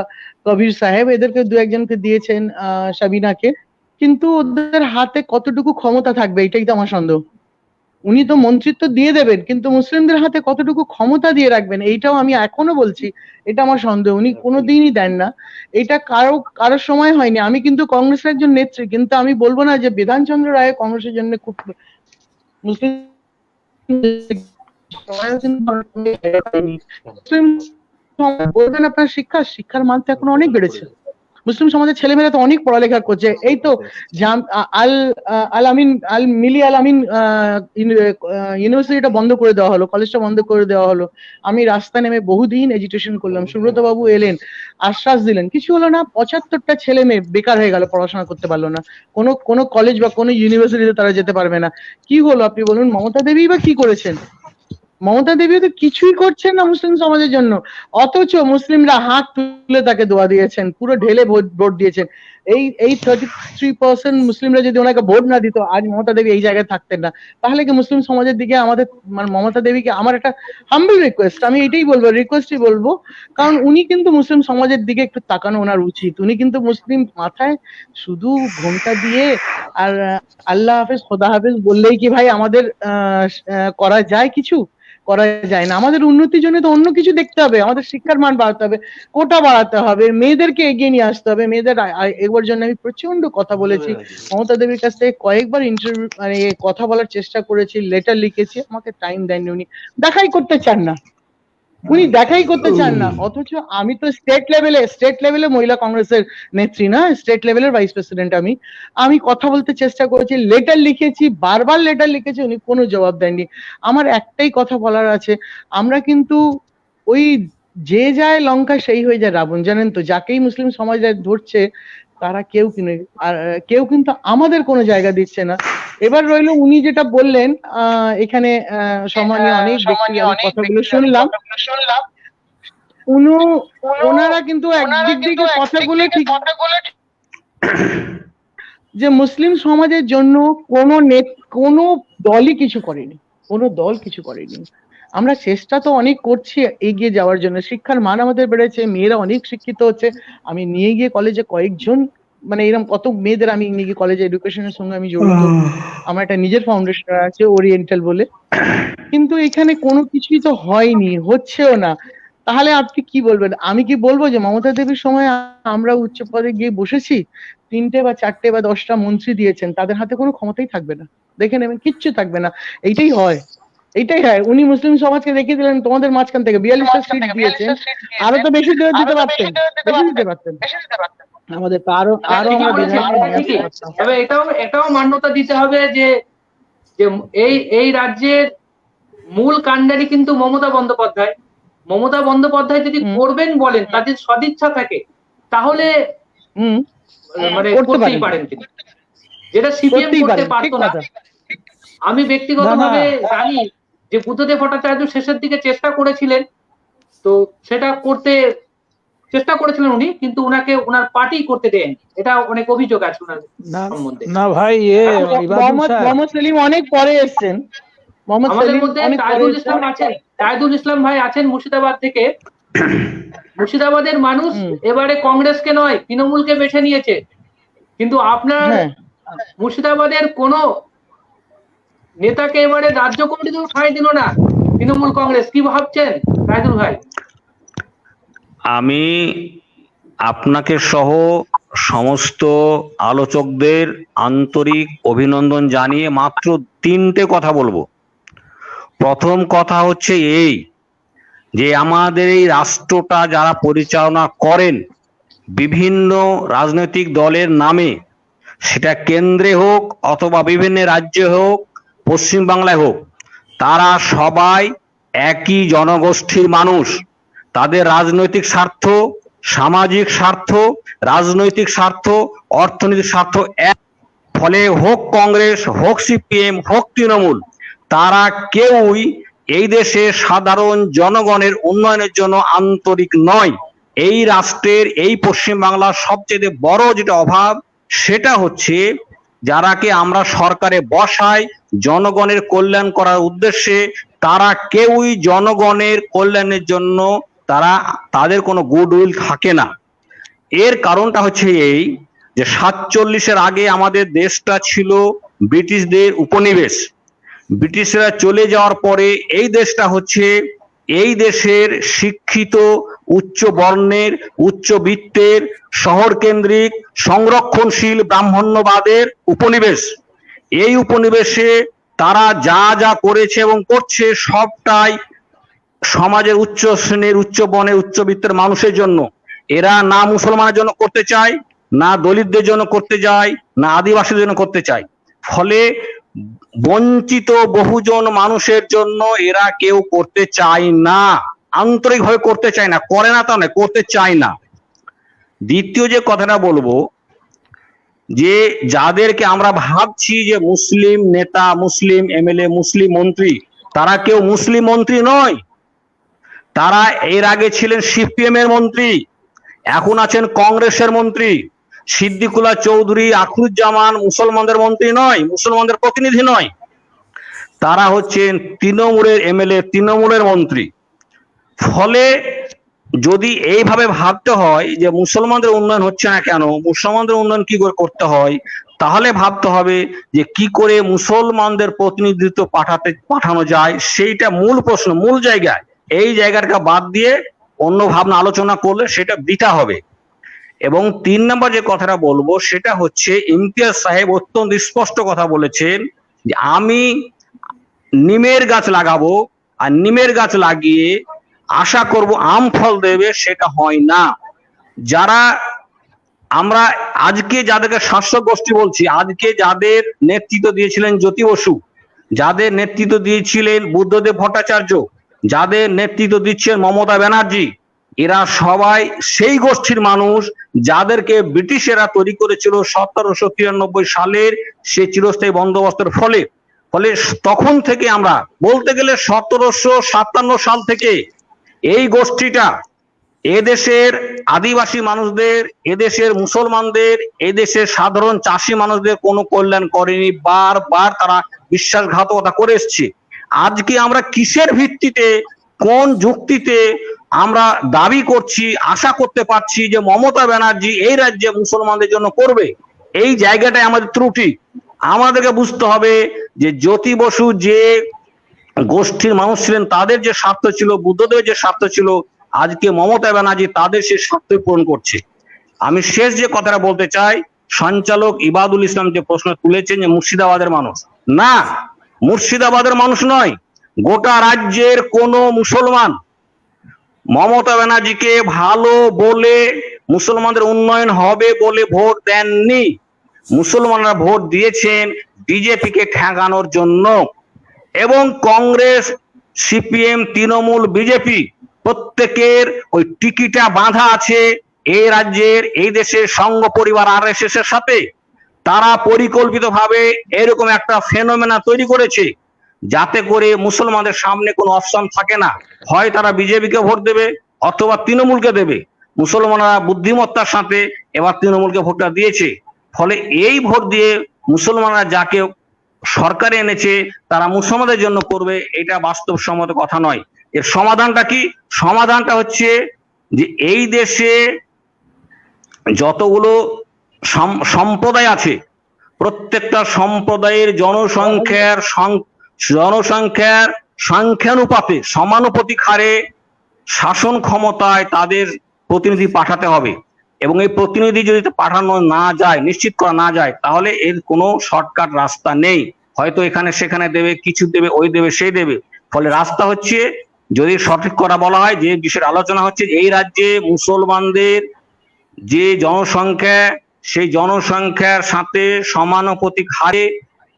কবির সাহেব, এদেরকে দু একজনকে দিয়েছেন, সাবিনাকে, কিন্তু ওদের হাতে কতটুকু ক্ষমতা থাকবে এটাই তো আমার সন্দেহ। উনি তো মন্ত্রিত্ব দিয়ে দেবেন, কিন্তু মুসলিমদের হাতে কতটুকু ক্ষমতা দিয়ে রাখবেন এইটাও আমি এখনো বলছি, এটা আমার সন্দেহ। উনি কোনোদিনই দেন না, এটা কারোর সময় হয়নি। আমি কিন্তু কংগ্রেসের একজন নেত্রী, কিন্তু আমি বলবো না যে বিধানচন্দ্র রায় কংগ্রেসের জন্য খুব মুসলিম বলবেন আপনার শিক্ষার মান তো এখন অনেক বেড়েছে। মুসলিম সমাজের ছেলেমেয়েরা তো অনেক পড়ালেখা করছে। এই তো আল মিলি আল আমিন ইউনিভার্সিটিটা বন্ধ করে দেওয়া হলো, কলেজটা বন্ধ করে দেওয়া হলো। আমি রাস্তায় নেমে বহুদিন এডুকেশন করলাম, সুব্রত বাবু এলেন, আশ্বাস দিলেন, কিছু হলো না। 75টা ছেলে মেয়ে বেকার হয়ে গেল, পড়াশোনা করতে পারলো না, কোনো কলেজ বা কোনো ইউনিভার্সিটিতে তারা যেতে পারবে না। কি হলো আপনি বলুন? মমতা দেবী বা কি করেছেন? মমতা দেবী তো কিছুই করছেন না মুসলিম সমাজের জন্য, অথচ মুসলিমরা হাত তুলে তাকে দোয়া দিয়েছেন, পুরো ঢেলে ভোট দিয়েছেন। এই 33% মুসলিমরা যদি ওনাকে ভোট না দিত, আজ মমতা দেবী এই জায়গায় থাকতেন না। তাহলে কি মুসলিম সমাজের দিকে আমাদের, মানে মমতা দেবীকে আমার একটা হাম্বল রিকোয়েস্ট, আমি এটাই বলবো, রিকোয়েস্টই বলবো, কারণ উনি কিন্তু মুসলিম সমাজের দিকে একটু তাকানো ওনার উচিত। উনি কিন্তু মুসলিম মাথায় শুধু ঘোমটা দিয়ে আর আল্লাহ হাফেজ খোদা হাফেজ বললেই কি ভাই আমাদের করা যায়? কিছু করা যায় না। আমাদের উন্নতির জন্য তো অন্য কিছু দেখতে হবে, আমাদের শিক্ষার মান বাড়াতে হবে, কোটা বাড়াতে হবে, মেয়েদেরকে এগিয়ে নিয়ে আসতে হবে। মেয়েদের এগোর জন্য আমি প্রচন্ড কথা বলেছি, মমতা দেবীর কাছ থেকে কয়েকবার ইন্টারভিউ মানে কথা বলার চেষ্টা করেছি, লেটার লিখেছি, আমাকে টাইম দেননি, উনি দেখাই করতে চান না। উনি দেখাই করতে চান না। অথচ আমি তো স্টেট লেভেলে মহিলা কংগ্রেসের নেত্রী না, স্টেট লেভেলের ভাইস প্রেসিডেন্ট। আমি কথা বলতে চেষ্টা করেছি, লেটার লিখেছি, বারবার লেটার লিখেছি, উনি কোনো জবাব দেননি। আমার একটাই কথা বলার আছে, আমরা কিন্তু ওই যে যায় লঙ্কা সেই হয়ে যায় রাবণ, জানেন তো? যাকেই মুসলিম সমাজ ধরছে তারা কেউ কিন্তু আমাদের কোনো জায়গা দিচ্ছে না। এবার রইল উনি যেটা বললেন, এখানে সম্মানীয় অনেক ব্যক্তি কথাগুলো শুনলাম, ওনারা কিন্তু একদিক থেকে কথাগুলো ঠিক যে মুসলিম সমাজের জন্য কোনো দলই কিছু করেনি, কোনো দল কিছু করেনি। আমরা চেষ্টা তো অনেক করছি এগিয়ে যাওয়ার জন্য, শিক্ষার মান আমাদের বেড়েছে, মেয়েরা অনেক শিক্ষিত হচ্ছে। আমি নিয়ে গিয়ে কলেজে কয়েকজন, মানে এরকম কত মেয়েদের আমি নিয়ে গিয়ে কলেজে এডুকেশনের সঙ্গে আমি জড়িত। আমার একটা নিজের ফাউন্ডেশন আছে ওরিয়েন্টাল বলে, কিন্তু এখানে কোনো কিছুই তো হয়নি, হচ্ছেও না। তাহলে আপনি কি বলবেন? আমি কি বলবো যে মমতা দেবীর সময় আমরা উচ্চ পদে গিয়ে বসেছি, 3টে বা 4টে বা 10টা মন্ত্রী দিয়েছেন, তাদের হাতে কোনো ক্ষমতাই থাকবে না, দেখে নেবেন, কিচ্ছু থাকবে না। এইটাই হয়। উনি মুসলিম সমাজকে দেখিয়ে দিলেন, তোমাদের মাঝখান থেকে 42টা সিট দিয়েছেন, আরো তো বেশি দিতে পারতেন, আমাদের তো আরো আমরা ঠিকই। তবে এটাও মান্যতা দিতে হবে যে এই রাজ্যের মূল কাণ্ডারি কিন্তু মমতা বন্দ্যোপাধ্যায় যদি করবেন বলেন, তাদের সদিচ্ছা থাকে, তাহলে মানে করতেই পারেন তিনি, যেটা সিপিএম করতে পারতো না। আমি ব্যক্তিগতভাবে জানি যে বুদ্ধদেব ভট্টাচার্য শেষের দিকে চেষ্টা করেছিলেন, তো সেটা করতে চেষ্টা করেছিলেন উনি, কিন্তু উনাকে উনার পার্টি করতে দেয়নি। এটা অনেক অভিযোগ আছে উনার সম্বন্ধে। না ভাই, মোহাম্মদ সেলিম অনেক পরে এসেছেন, আমাদের মধ্যে তাইদুল ইসলাম ভাই আছেন মুর্শিদাবাদ থেকে। মুর্শিদাবাদের মানুষ এবারে কংগ্রেসকে নয় তৃণমূলকে বেছে নিয়েছে, কিন্তু আপনার মুর্শিদাবাদের কোন নেতাকে এবারে রাজ্য কমিটিতেও ঠাঁই দিল না তৃণমূল কংগ্রেস। কি ভাবছেন তাইদুল ভাই? আমি আপনাকে সহ সমস্ত আলোচকদের আন্তরিক অভিনন্দন জানিয়ে মাত্র 3টে কথা বলবো। প্রথম কথা হচ্ছে এই যে আমাদের এই রাষ্ট্রটা যারা পরিচালনা করেন বিভিন্ন রাজনৈতিক দলের নামে, সেটা কেন্দ্রে হোক অথবা বিভিন্ন রাজ্যে হোক, পশ্চিমবাংলায় হোক, তারা সবাই একই জনগোষ্ঠীর মানুষ। তাদের রাজনৈতিক স্বার্থ, সামাজিক স্বার্থ, রাজনৈতিক স্বার্থ, অর্থনৈতিক স্বার্থ এক। ফলে হোক কংগ্রেস, হোক সিপিএম, হোক তৃণমূল, তারা কেউই এই দেশে সাধারণ জনগণের উন্নয়নের জন্য আন্তরিক নয়। এই রাষ্ট্রের, এই পশ্চিমবাংলার সবচেয়ে বড় যেটা অভাব, সেটা হচ্ছে যারাকে আমরা সরকারে বসাই জনগণের কল্যাণ করার উদ্দেশ্যে, তারা কেউই জনগণের কল্যাণের জন্য তাদের কোনো গুডউইল থাকে না। এর কারণটা হচ্ছে এই যে 47-এর আগে আমাদের দেশটা ছিল ব্রিটিশদের উপনিবেশ। ব্রিটিশরা চলে যাওয়ার পরে এই দেশটা হচ্ছে এই দেশের শিক্ষিত, উচ্চ বর্ণের, উচ্চবিত্তের, শহর কেন্দ্রিক, সংরক্ষণশীল ব্রাহ্মণ্যবাদের উপনিবেশ। এই উপনিবেশে তারা যা যা করেছে এবং করছে সবটাই সমাজের উচ্চ শ্রেণীর, উচ্চ বর্ণের, উচ্চবিত্তের মানুষের জন্য। এরা না মুসলমানের জন্য করতে চায়, না দলিতদের জন্য করতে চায়, না আদিবাসীদের জন্য করতে চায়। ফলে বঞ্চিত বহুজন মানুষের জন্য এরা কেউ করতে চায় না, আন্তরিকভাবে করতে চায় না, করে না তা নয়, করতে চায় না। দ্বিতীয় যে কথাটা বলবো, যে যাদেরকে আমরা ভাবছি যে মুসলিম নেতা, মুসলিম এমএলএ, মুসলিম মন্ত্রী, তারা কেউ মুসলিম মন্ত্রী নয়। তারা এর আগে ছিলেন সিপিএম এর মন্ত্রী, এখন আছেন কংগ্রেসের মন্ত্রী। সিদ্দিকুল্লাহ চৌধুরী, আখরুজ্জামান মুসলমানদের মন্ত্রী নয়, মুসলমানদের প্রতিনিধি নয়, তারা হচ্ছেন তৃণমূলের এমএলএ, তৃণমূলের মন্ত্রী। ফলে যদি এইভাবে ভাবতে হয় যে মুসলমানদের উন্নয়ন হচ্ছে না কেন, মুসলমানদের উন্নয়ন কি করে করতে হয়, তাহলে ভাবতে হবে যে কি করে মুসলমানদের প্রতিনিধিত্ব পাঠানো যায়। সেইটা মূল প্রশ্ন, মূল জায়গায়। এই জায়গাটা বাদ দিয়ে অন্য ভাবনা আলোচনা করলে সেটা বৃথা হবে। এবং 3 নম্বর যে কথাটা বলবো সেটা হচ্ছে, ইমতিয়াজ সাহেব অত্যন্ত স্পষ্ট কথা বলেছেন যে আমি নিমের গাছ লাগাবো, আর নিমের গাছ লাগিয়ে আশা করব আম ফল দেবে, সেটা হয় না। যারা আমরা আজকে যাদেরকে শাসক গোষ্ঠী বলছি, আজকে যাদের নেতৃত্ব দিয়েছিলেন জ্যোতি বসু, যাদের নেতৃত্ব দিয়েছিলেন বুদ্ধদেব ভট্টাচার্য, যাদের নেতৃত্ব দিচ্ছেন মমতা ব্যানার্জি, এরা সবাই সেই গোষ্ঠীর মানুষ যাদেরকে ব্রিটিশেরা তৈরি করেছিল 1793 সালের সেই চিরস্থায়ী বন্দোবস্তের ফলে। তখন থেকে আমরা বলতে গেলে 1757 সাল থেকে এই গোষ্ঠীটা এদেশের আদিবাসী মানুষদের, এদেশের মুসলমানদের, এদেশের সাধারণ চাষি মানুষদের কোনো কল্যাণ করেনি। বারবার তারা বিশ্বাসঘাতকতা করে এসছে। আজকে আমরা কিসের ভিত্তিতে, কোন যুক্তিতে আমরা দাবি করছি, আশা করতে পারছি যে মমতা ব্যানার্জি এই রাজ্যে মুসলমানদের জন্য করবে? এই জায়গাটায় আমাদের ত্রুটি। আমাদেরকে বুঝতে হবে যে জ্যোতি বসু যে গোষ্ঠীর মানুষ ছিলেন, তাদের যে স্বার্থ ছিল, বুদ্ধদেবের যে স্বার্থ ছিল, আজকে মমতা ব্যানার্জি তাদের সেই স্বার্থ পূরণ করছে। আমি শেষ যে কথাটা বলতে চাই, সঞ্চালক ইবাদুল ইসলাম যে প্রশ্ন তুলেছেন যে মুর্শিদাবাদের মানুষ, না, মুর্শিদাবাদের মানুষ নয়, গোটা রাজ্যের কোন মুসলমান মমতা ব্যানার্জিকে ভালো বলে, মুসলমানদের উন্নয়ন হবে বলে ভোট দেননি। মুসলমানরা ভোট দিয়েছেন বিজেপিকে ঠেকানোর জন্য। এবং কংগ্রেস, সিপিএম, তৃণমূল, বিজেপি প্রত্যেকের ওই টিকিটা বাঁধা আছে এই রাজ্যের, এই দেশের সংঘ পরিবার আরএসএস এর সাথে। তারা পরিকল্পিতভাবে এরকম একটা ফেনোমেনা তৈরি করেছে যাতে করে মুসলমানদের সামনে কোনো অপশন থাকে না, হয় তারা বিজেপিকে ভোট দেবে অথবা তৃণমূলকে দেবে। মুসলমানরা বুদ্ধিমত্তার সাথে এবার তৃণমূলকে ভোটটা দিয়েছে। ফলে এই ভোট দিয়ে মুসলমানরা যাকে সরকারে এনেছে তারা মুসলমানদের জন্য করবে, এটা বাস্তবসম্মত কথা নয়। এর সমাধানটা কি? সমাধানটা হচ্ছে যে এই দেশে যতগুলো সম্প্রদায় আছে, প্রত্যেকটা সম্প্রদায়ের জনসংখ্যার সংখ্যানুপাতে সমানুপাতিক হারে শাসন ক্ষমতায় তাদের প্রতিনিধি পাঠাতে হবে। এবং এই প্রতিনিধি যদি পাঠানো না যায়, নিশ্চিত করা না যায়, তাহলে এর কোনো শর্টকাট রাস্তা নেই। হয়তো এখানে সেখানে দেবে, কিছু দেবে, ওই দেবে, সেই দেবে। ফলে রাস্তা হচ্ছে, যদি সঠিক করা বলা হয়, যে বিষয়ের আলোচনা হচ্ছে, এই রাজ্যে মুসলমানদের যে জনসংখ্যা, সেই জনসংখ্যার সাথে সমানুপাতিক হারে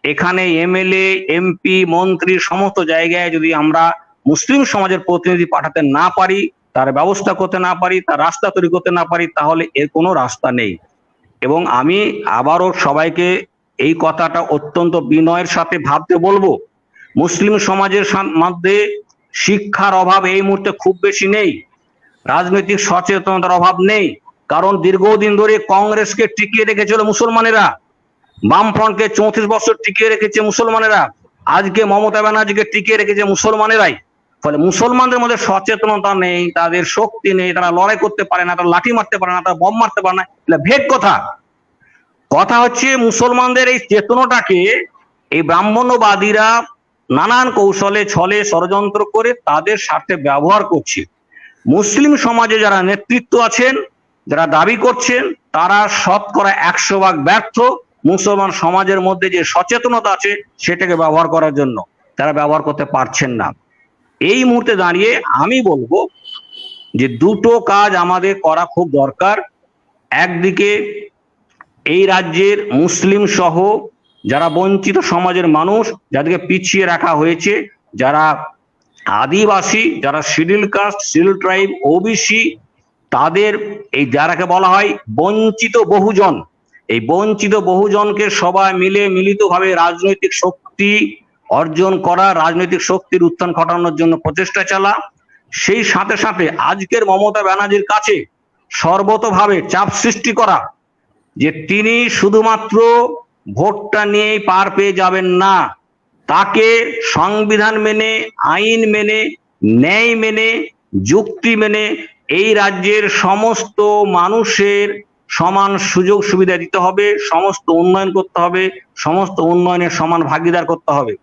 এখানে এমএলএ, এমপি, মন্ত্রী সমস্ত জায়গায় যদি আমরা মুসলিম সমাজের প্রতিনিধি পাঠাতে না পারি, তার ব্যবস্থা করতে না পারি, তার রাস্তা তৈরি করতে না পারি, তাহলে এর কোনো রাস্তা নেই। এবং আমি আবারও সবাইকে এই কথাটা অত্যন্ত বিনয়ের সাথে ভাবতে বলবো, মুসলিম সমাজের মধ্যে শিক্ষার অভাব এই মুহূর্তে খুব বেশি নেই, রাজনৈতিক সচেতনতার অভাব নেই। কারণ দীর্ঘদিন ধরে কংগ্রেসকে টিকিয়ে রেখেছিল মুসলমানেরা, বামফ্রন্টকে 34 বছর টিকিয়ে রেখেছে মুসলমানেরা, আজকে মমতা ব্যানার্জিকে টিকিয়ে রেখেছে মুসলমানেরাই। ফলে মুসলমানদের মধ্যে সচেতনতা নেই, তাদের শক্তি নেই, তারা লড়াই করতে পারে না, তারা লাঠি মারতে পারে না, তারা বম মারতে পারে না, এটা ভেদ কথা। কথা হচ্ছে মুসলমানদের এই চেতনাটাকে এই ব্রাহ্মণ্যবাদীরা নানান কৌশলে, ছলে, ষড়যন্ত্র করে তাদের স্বার্থে ব্যবহার করছে। মুসলিম সমাজে যারা নেতৃত্ব আছেন, যারা দাবি করছেন, তারা 100% ব্যর্থ মুসলমান সমাজের মধ্যে যে সচেতনতা আছে সেটাকে ব্যবহার করার জন্য। তারা ব্যবহার করতে পারছেন না। এই মুহূর্তে দাঁড়িয়ে আমি বলবো যে দুটো কাজ আমাদের করা খুব দরকার। একদিকে এই রাজ্যের মুসলিম সহ যারা বঞ্চিত সমাজের মানুষ, যাদেরকে পিছিয়ে রাখা হয়েছে, যারা আদিবাসী, যারা schedule caste, schedule tribe, OBC, তাদের এই যারাকে বলা হয় বঞ্চিত বহুজন, এই বঞ্চিত বহুজনকে সবাই মিলে মিলিতভাবে রাজনৈতিক শক্তি অর্জন করা, রাজনৈতিক শক্তির উত্থান ঘটানোর জন্য প্রচেষ্টা চালা। সেই সাথে সাথে আজকের মমতা ব্যানার্জির কাছে সর্বতভাবে চাপ সৃষ্টি করা যে তিনি শুধুমাত্র ভোটটা নিয়েই পার পেয়ে যাবেন না, তাকে সংবিধান মেনে, আইন মেনে, ন্যায় মেনে, যুক্তি মেনে এই রাজ্যের সমস্ত মানুষের সমান সুযোগ সুবিধা দিতে হবে, সমস্ত উন্নয়ন করতে হবে, সমস্ত উন্নয়নের সমান ভাগিদার করতে হবে।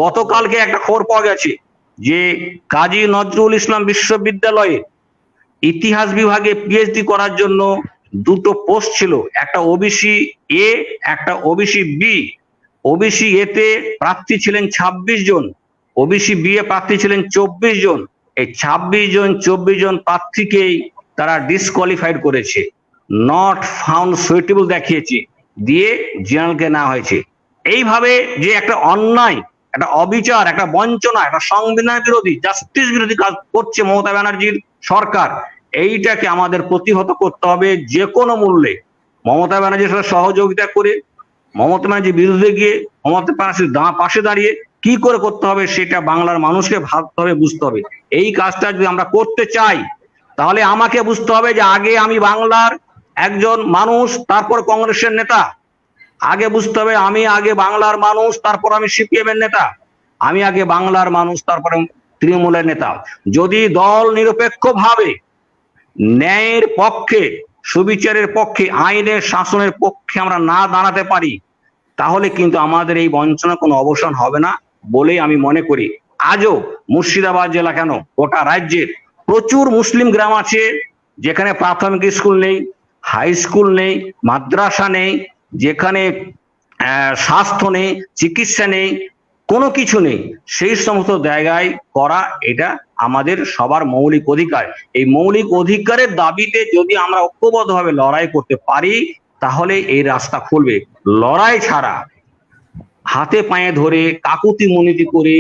গতকালকে একটা খবর পাওয়া গেছে যে কাজী নজরুল ইসলাম বিশ্ববিদ্যালয়ে ইতিহাস বিভাগে পিএইচডি করার জন্য দুটো পোস্ট ছিল, একটা ওবিসি এ, একটা ওবিসি বি। ওবিসি এতে প্রার্থী ছিলেন 26 জন, ওবিসি বি এ প্রার্থী ছিলেন 24 জন। এই 26 জন 24 জন প্রার্থীকেই তারা ডিসকোয়ালিফাইড করেছে, নট ফাউন্ড সুইটেবল দেখিয়েছে, দিয়ে জেনারেলকে নেওয়া হয়েছে। এইভাবে যে একটা অন্যায়, একটা অবিচার, একটা বঞ্চনা, একটা সংবিধান বিরোধী, জাস্টিস বিরোধী কাজ করছে মমতা ব্যানার্জির সরকার, এইটাকে আমাদের প্রতিহত করতে হবে যে কোনো মূল্যে। মমতা ব্যানার্জির সাথে সহযোগিতা করে, মমতা ব্যানার্জির বিরুদ্ধে গিয়ে মমতা ব্যানার্জির পাশে দাঁড়িয়ে কি করে করতে হবে সেটা বাংলার মানুষকে ভাবতে হবে, বুঝতে হবে। এই কাজটা যদি আমরা করতে চাই তাহলে আমাকে বুঝতে হবে যে আগে আমি বাংলার একজন মানুষ, তারপর কংগ্রেসের নেতা। আগে বুঝতে হবে আমি আগে বাংলার মানুষ, তারপর আমি সিপিএম এর নেতা। আমি আগে বাংলার মানুষ, তারপরে তৃণমূলের নেতা। যদি দল নিরপেক্ষভাবে ন্যায়ের পক্ষে, সুবিচারের পক্ষে, আইনের শাসনের পক্ষে আমরা না দাঁড়াতে পারি, তাহলে কিন্তু আমাদের এই বঞ্চনার কোনো অবসান হবে না বলেই আমি মনে করি। আজও মুর্শিদাবাদ জেলা কেন, গোটা রাজ্যের প্রচুর মুসলিম গ্রাম আছে যেখানে প্রাথমিক স্কুল নেই, হাই স্কুল নেই, মাদ্রাসা নেই, যেখানে স্বাস্থ্য নেই, চিকিৎসা নেই, কোনো কিছু নেই। সেই সমস্ত জায়গায় করা এটা আমাদের সবার মৌলিক অধিকার। এই মৌলিক অধিকারের দাবিতে যদি আমরা ঐক্যবদ্ধভাবে লড়াই করতে পারি তাহলে এই রাস্তা খুলবে। লড়াই ছাড়া হাতে পায়ে ধরে কাকুতি মিনতি করে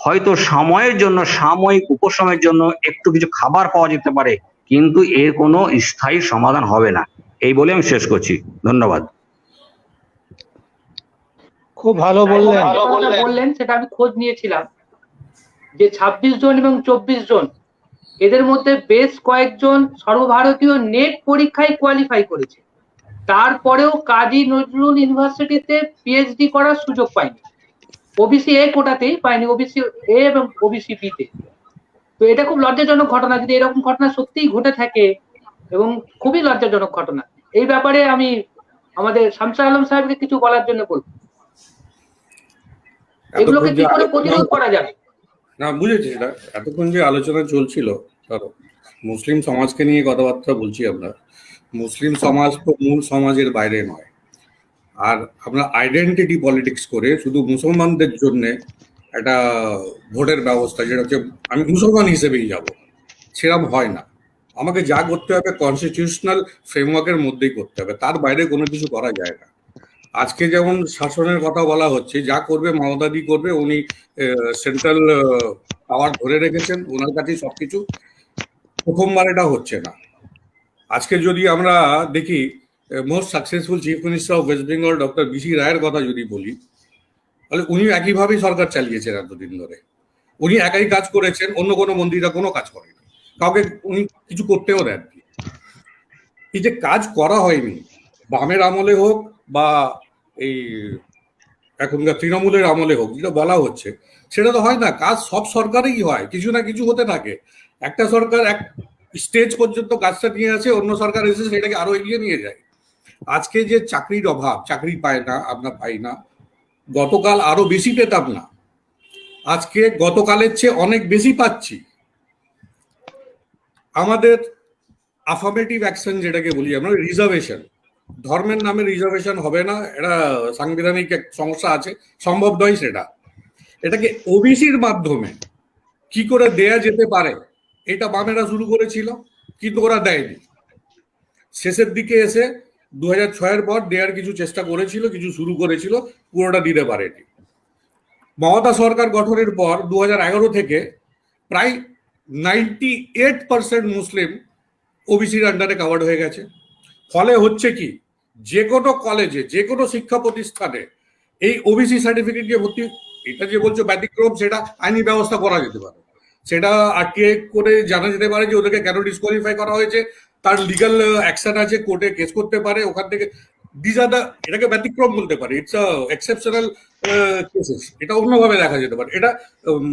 হয়তো সময়ের জন্য, সাময়িক উপশমের জন্য একটু কিছু খাবার পাওয়া যেতে পারে, কিন্তু এর কোনো স্থায়ী সমাধান হবে না। এই বলে আমি শেষ করছি। ধন্যবাদ। খুব ভালো বললেন। বললেন সেটা আমি খোঁজ নিয়েছিলাম যে 26 জন এবং 24 জন, এদের মধ্যে বেশ কয়েকজন সর্বভারতীয় নেট পরীক্ষায় কোয়ালিফাই করেছে, তারপরেও কাজী নজরুল ইউনিভার্সিটিতে পিএইচডি করার সুযোগ পায়নি। ওবিসি এ কোটাতেই পায়নি, ওবিসি এ এবং ওবিসি বি তে। তো এটা খুব লজ্জাজনক ঘটনা, যদি এরকম ঘটনা সত্যিই ঘটে থাকে, এবং খুবই লজ্জাজনক ঘটনা। এই ব্যাপারে আমি আমাদের শামসুল আলম সাহেবকে কিছু বলার জন্য বলবো, এগুলোকে কি করে প্রতিরোধ করা যাবে? না, বুঝেছি সেটা। এতক্ষণ যে আলোচনা চলছিল, ধরো মুসলিম সমাজকে নিয়ে কথাবার্তা বলছি আমরা। মুসলিম সমাজ তো মূল সমাজের বাইরে নয়। আর আমরা আইডেন্টিটি পলিটিক্স করে শুধু মুসলমানদের জন্য একটা ভোটের ব্যবস্থা, যেটা হচ্ছে আমি মুসলমান হিসেবেই যাব, সেরকম হয় না। আমাকে যা করতে হবে কনস্টিটিউশনাল ফ্রেমওয়ার্কের মধ্যেই করতে হবে, তার বাইরে কোনো কিছু করা যায় না। আজকে যেমন শাসনের কথা বলা হচ্ছে, যা করবে মমতাদি করবে, উনি সেন্ট্রাল পাওয়ার ধরে রেখেছেন, ওনার কাছেই সবকিছু। প্রথমবার এটা হচ্ছে না। আজকে যদি আমরা দেখি most successful chief minister of West Bengal doctor BC রায়ের কথা যদি বলি, তাহলে উনি একইভাবেই সরকার চালিয়েছেন এতদিন ধরে। উনি একাই কাজ করেছেন, অন্য কোনো মন্ত্রীরা কোনো কাজ করেনি, কাউকে উনি কিছু করতেও দেননি। এই যে কাজ করা হয়নি, বামের আমলে হোক বা এই এখনকার তৃণমূলের আমলে হোক, যেটা বলা হচ্ছে সেটা তো হয় না। কাজ সব সরকারেই হয়, কিছু না কিছু হতে থাকে। একটা সরকার এক স্টেজ পর্যন্ত কাজটা নিয়ে আসে, অন্য সরকার এসে সেটাকে আরো এগিয়ে নিয়ে যায়। আজকে যে চাকরির অভাব, চাকরি পায় না, আমরা পাই না। গতকাল আরো বেশি পেতাম না, আজকে গতকালের চেয়ে অনেক বেশি পাচ্ছি। আমাদের আফার্মেটিভ অ্যাকশন যেটাকে বলি আমরা, রিজার্ভেশন, ধর্মের নামে রিজার্ভেশন হবে না, এটা সাংবিধানিক এক সমস্যা আছে, সম্ভব নয় সেটা। এটাকে ওবিসির মাধ্যমে কি করে দেয়া যেতে পারে, এটা বামেরা শুরু করেছিল, কিন্তু ওরা দেয়নি। শেষের দিকে এসে 2006-এর পর দেওয়ার কিছু চেষ্টা করেছিল, কিছু শুরু করেছিল, পুরোটা দিতে পারেনি। মমতা সরকার গঠনের পর 2011 থেকে প্রায় 98% মুসলিম ওবিসির আন্ডারে কাভার্ড হয়ে গেছে। ফলে হচ্ছে কি, যে কোনো কলেজে, যে কোনো শিক্ষা প্রতিষ্ঠানে এই ওবিসি সার্টিফিকেট দিয়ে ভর্তি, এটা যে বলছো ব্যতিক্রম, সেটা আইনি ব্যবস্থা করা যেতে পারে। সেটা আরটিআই করে জানা যেতে পারে যে ওদেরকে কেন ডিসকোয়ালিফাই করা হয়েছে, তার লিগাল অ্যাকশন আছে, কোর্টে কেস করতে পারে, ওখান থেকে এটাকে ব্যতিক্রম বলতে পারে, ইটস এক্সেপশনাল কেসেস। এটা অন্যভাবে দেখা যেতে পারে। এটা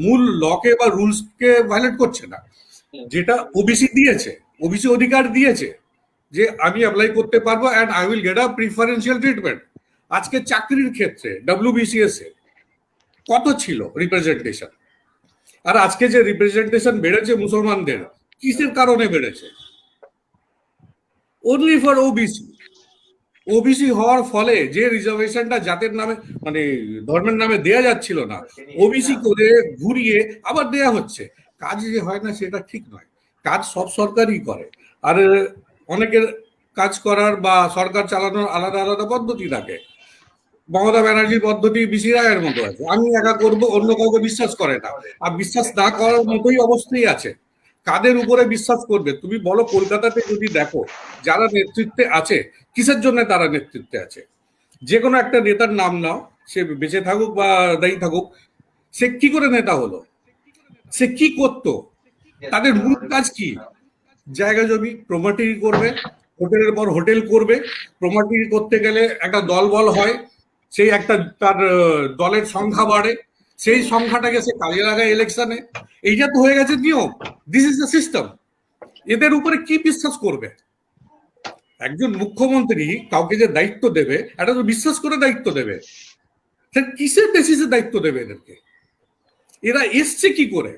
মূল লকে বা রুলসকে ভায়োলেট করছে না, যেটা ওবিসি দিয়েছে, ওবিসি অধিকার দিয়েছে যে আমি অ্যাপ্লাই করতে পারবো and I will get a preferential treatment. আজকে চাকরির ক্ষেত্রে WBCS এ কত ছিল রিপ্রেজেন্টেশন, আর আজকে যে রিপ্রেজেন্টেশন বেড়েছে মুসলমানদের, কিসের কারণে বেড়েছে? Only for OBC. ওবিসি হওয়ার ফলে যে রিজার্ভেশনটা জাতের নামে, মানে ধর্মের নামে দেয়া যাচ্ছিল না, ওবিসি করে ঘুরিয়ে আবার দেয়া হচ্ছে। কাজ যে হয় না সেটা ঠিক নয়। কাজ সব সরকারই করে, আর অনেকের কাজ করার বা সরকার চালানোর আলাদা আলাদা পদ্ধতি থাকে। মমতা ব্যানার্জির পদ্ধতি বিসি রায়ের মতো আছে, আমি একা করব, অন্য কাউকে বিশ্বাস করে না, আর বিশ্বাস না করার মতোই অবস্থাই আছে। কাদের উপরে বিশ্বাস করবে তুমি বলো? কলকাতাতে যদি দেখো যারা নেতৃত্বে আছে, কিসের জন্য তারা নেতৃত্বে আছে? যে কোনো একটা নেতার নাম নাও, সে বেঁচে থাকুক বা দায়ী থাকুক, সে কি করে নেতা হলো? সে কি করতো? তাদের মূল কাজ কি? জায়গা জমি প্রমোটারি করবে, হোটেলের পর হোটেল করবে। প্রমোটারি করতে গেলে একটা দল বল হয়, সেই একটা তার দলের সংখ্যা বাড়ে, সেই সংখ্যাটাকে সে কাজে লাগায় ইলেকশনে। এইটা তো হয়ে গেছে নিয়ম। This is the system. এদের উপরে কি বিশ্বাস করবে? একজন মুখ্যমন্ত্রী কাউকে যে দায়িত্ব দেবে, এটা তো বিশ্বাস করে দায়িত্ব দেবে। কিসের বেসিসে দায়িত্ব দেবে এদেরকে? এরা এসছে কি করে?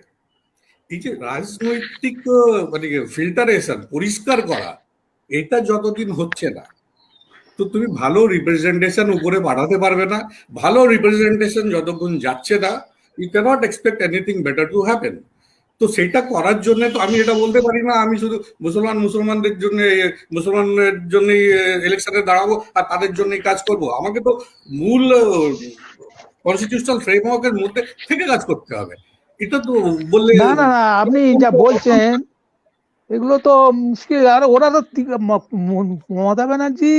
এই যে রাজনৈতিক মানে ফিল্টারেশন, পরিষ্কার করা, এটা যতদিন হচ্ছে না, তো তুমি ভালো রিপ্রেজেন্টেশন উপরে বাড়াতে পারবে না। ভালো রিপ্রেজেন্টেশন যতক্ষণ যাচ্ছে না, you cannot expect anything better to happen. তো সেটা করার জন্য তো আমি এটা বলতে পারি না আমি শুধু মুসলমানদের জন্য, মুসলমানদের জন্যই ইলেকশনে দাঁড়াবো আর তাদের জন্যই কাজ করব। আমাকে তো মূল কনস্টিটিউশনাল ফ্রেমওয়ার্কের মধ্যে থেকে কাজ করতে হবে। এটা তো বললে না না না, আপনি যা বলছেন এগুলো তো মুশকিল। আর ওরা তো মমতা ব্যানার্জি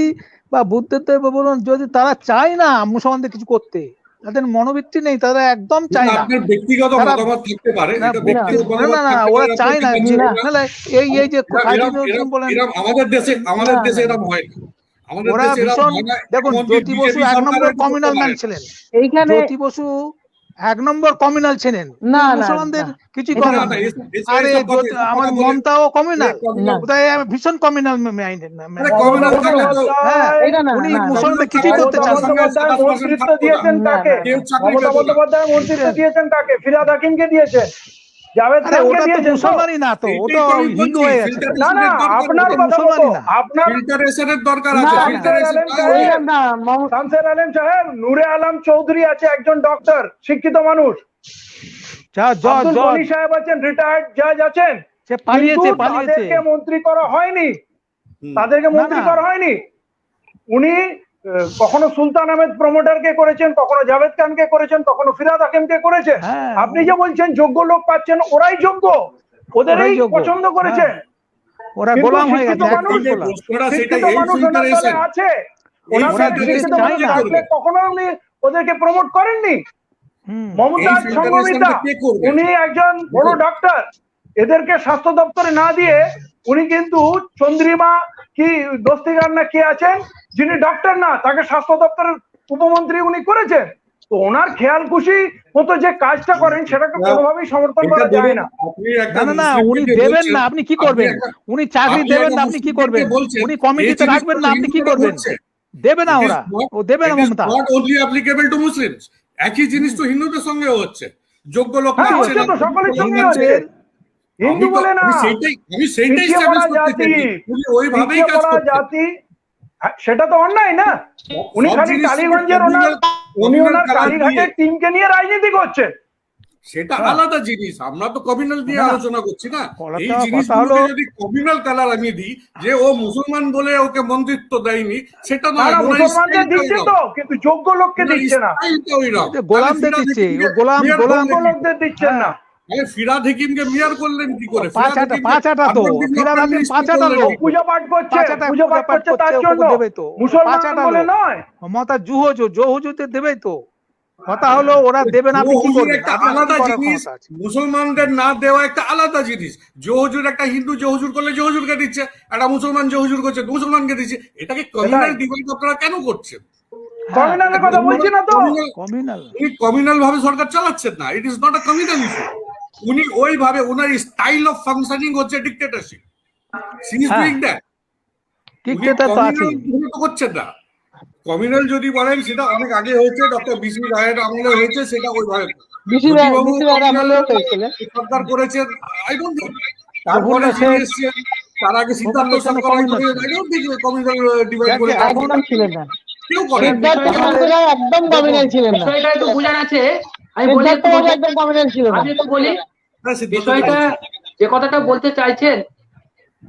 বা বুদ্ধদেব বলুন, যদি তারা চায় না মুসলমানদের কিছু করতে, তাদের মনোবৃত্তি নেই, তারা একদম চায় না। আপনার ব্যক্তিগত মতামত থাকতে পারে, এটা ব্যক্তিগত না না না, ওরা চায় না। এই এই যে আমাদের দেশে এরকম হয় না। ওরা ভীষণ, দেখুন জ্যোতি বসু 1 নম্বর কমিউনাল ম্যান ছিলেন। এইখানে জ্যোতি বসু 1 নম্বর কমিউনাল ছিলেন, না মুসলমানদের কিছু এটা করে না, না। আরে আমার মমতাও কমিউনাল, কোথায় ভীষণ কমিউনাল মাইন্ডেড না। উনি মুসলমানদের কিছু করতে চান না। মন্ত্রিত্ব দিয়েছেন কাকে? মমতা বন্দ্যোপাধ্যায় মন্ত্রিত্ব দিয়েছেন কাকে? ফিরহাদ হাকিমকে দিয়েছেন, জাভেদ আরে খানকে ওটা তো দিয়েছেন। মুসলমানই না, তো ও তো হিন্দু হয়ে গেছে। না না, আপনার কথা মুসলমানই বলবো, না। আপনার ফিল্টারেশনের দরকার না, আছে। শামসের আলম সাহেব, নূরে আলম চৌধুরী আছে একজন ডক্টর, শিক্ষিত মানুষ। আব্দুল গনি সাহেব আছেন, রিটায়ার্ড জাজ আছেন। সে পালিয়েছে, কিন্তু তাদেরকে মন্ত্রী করা হয়নি, তাদেরকে মন্ত্রী করা হয়নি। উনি কখনো সুলতান আহমেদ প্রমোটারকে করেছেন, কখনো জাভেদ খানকে করেছেন, কখনো ফিরহাদ হাকিমকে করেছেন। আপনি যে বলছেন যোগ্য লোক পাচ্ছেন, ওরাই যোগ্য, ওদেরই পছন্দ করেছেন। ওরা গোলাম হয়ে গেছে। শিক্ষিত মানুষ ওনার দলে আছে, কখনো উনি ওদেরকে প্রমোট করেননি। মমতা সংগমিতা, উনি একজন বড় ডাক্তার, এদেরকে স্বাস্থ্য দপ্তরে না দিয়ে উনি কিন্তু চন্দ্রিমা কি দস্তিগার না কে আছেন, যিনি ডক্টর না, তাকে স্বাস্থ্য দপ্তরের উপমন্ত্রী উনি করেছেন। তো ওনার খেয়াল খুশি মতো যে কাজটা করেন, সেটাকে কোনোভাবেই সমর্থন করা যায় না। না না, উনি দেবেন না, আপনি কি করবেন? উনি চাকরি দেবেন না, আপনি কি করবেন? উনি কমিটিতে রাখবেন না, আপনি কি করবেন? দেবে না ওরা, ও দেবে না Mamata. Not only applicable to Muslims, একই জিনিস তো হিন্দুদের সঙ্গেও হচ্ছে। যোগ্য লোক পাচ্ছে না, সকলের সঙ্গে হচ্ছে। হিন্দু বলে না, আমি সেইটাই ওইভাবেই কাজ করতে জাতি, সেটা তো অন্যায় না। উনি খালি টালিগঞ্জের ওনার কালীঘাটের টিমকে নিয়ে রাজনীতি করছেন, সেটা আলাদা জিনিস। আমরা তো কমিউনাল নিয়ে আলোচনা করছি না। এই জিনিসগুলো যদি কমিউনাল কালার আমি দিই যে ও মুসলমান বলে ওকে মন্ত্রিত্ব দেয়নি, সেটা নয়। মুসলমানদের দিচ্ছে তো, কিন্তু যোগ্য লোককে দিচ্ছে না, গোলামদের দিচ্ছে, লোকদের দিচ্ছেন না। ফিরহাদ হাকিমকে মেয়র করলেন কি করে? পূজা পাঠ করছে, পূজা পাঠ করছে, তার জন্য মুসলমান বলে নয়। মমতা জুহুজুতে দেবে তো। কথা হলো ওরা দেবে না, আপনি কি করবেন? আলাদা জিনিস, মুসলমানদের না দেওয়া একটা আলাদা জিনিস। জহুজুর একটা হিন্দু জহুজুর করলে জহুজুরকে দিচ্ছে, একটা মুসলমান জহুজুর করছে মুসলমানকে দিচ্ছে। এটাকে কমিউনাল ডিভাইড আপনারা কেন করছেন? কমিউনালের কথা বলছি না তো, কমিউনাল ভাবে সরকার চালাচ্ছেন না। It is not a communal issue. উনি ওইভাবে, ওনার স্টাইল অফ ফাংশনিং হচ্ছে dictatorship. She is doing that. Dictator তো আছে, করছেন না। কমিউনাল যদি বলেন সেটা অনেক আগে হয়েছে, ডক্টর বিসি রায়ের আমলে হয়েছে, সেটা ওইভাবে সরকার করেছেন। I don't know. তারপরে তার আগে সিদ্ধান্ত সরকার কমিউনাল ডিভাইড করে ছিলেন না, কেউ করে একদম কমিউনাল ছিলেন না। বিষয়টা একটু বোঝার আছে, আমি একটু বলি। বিষয়টা যে কথাটা বলতে চাইছেন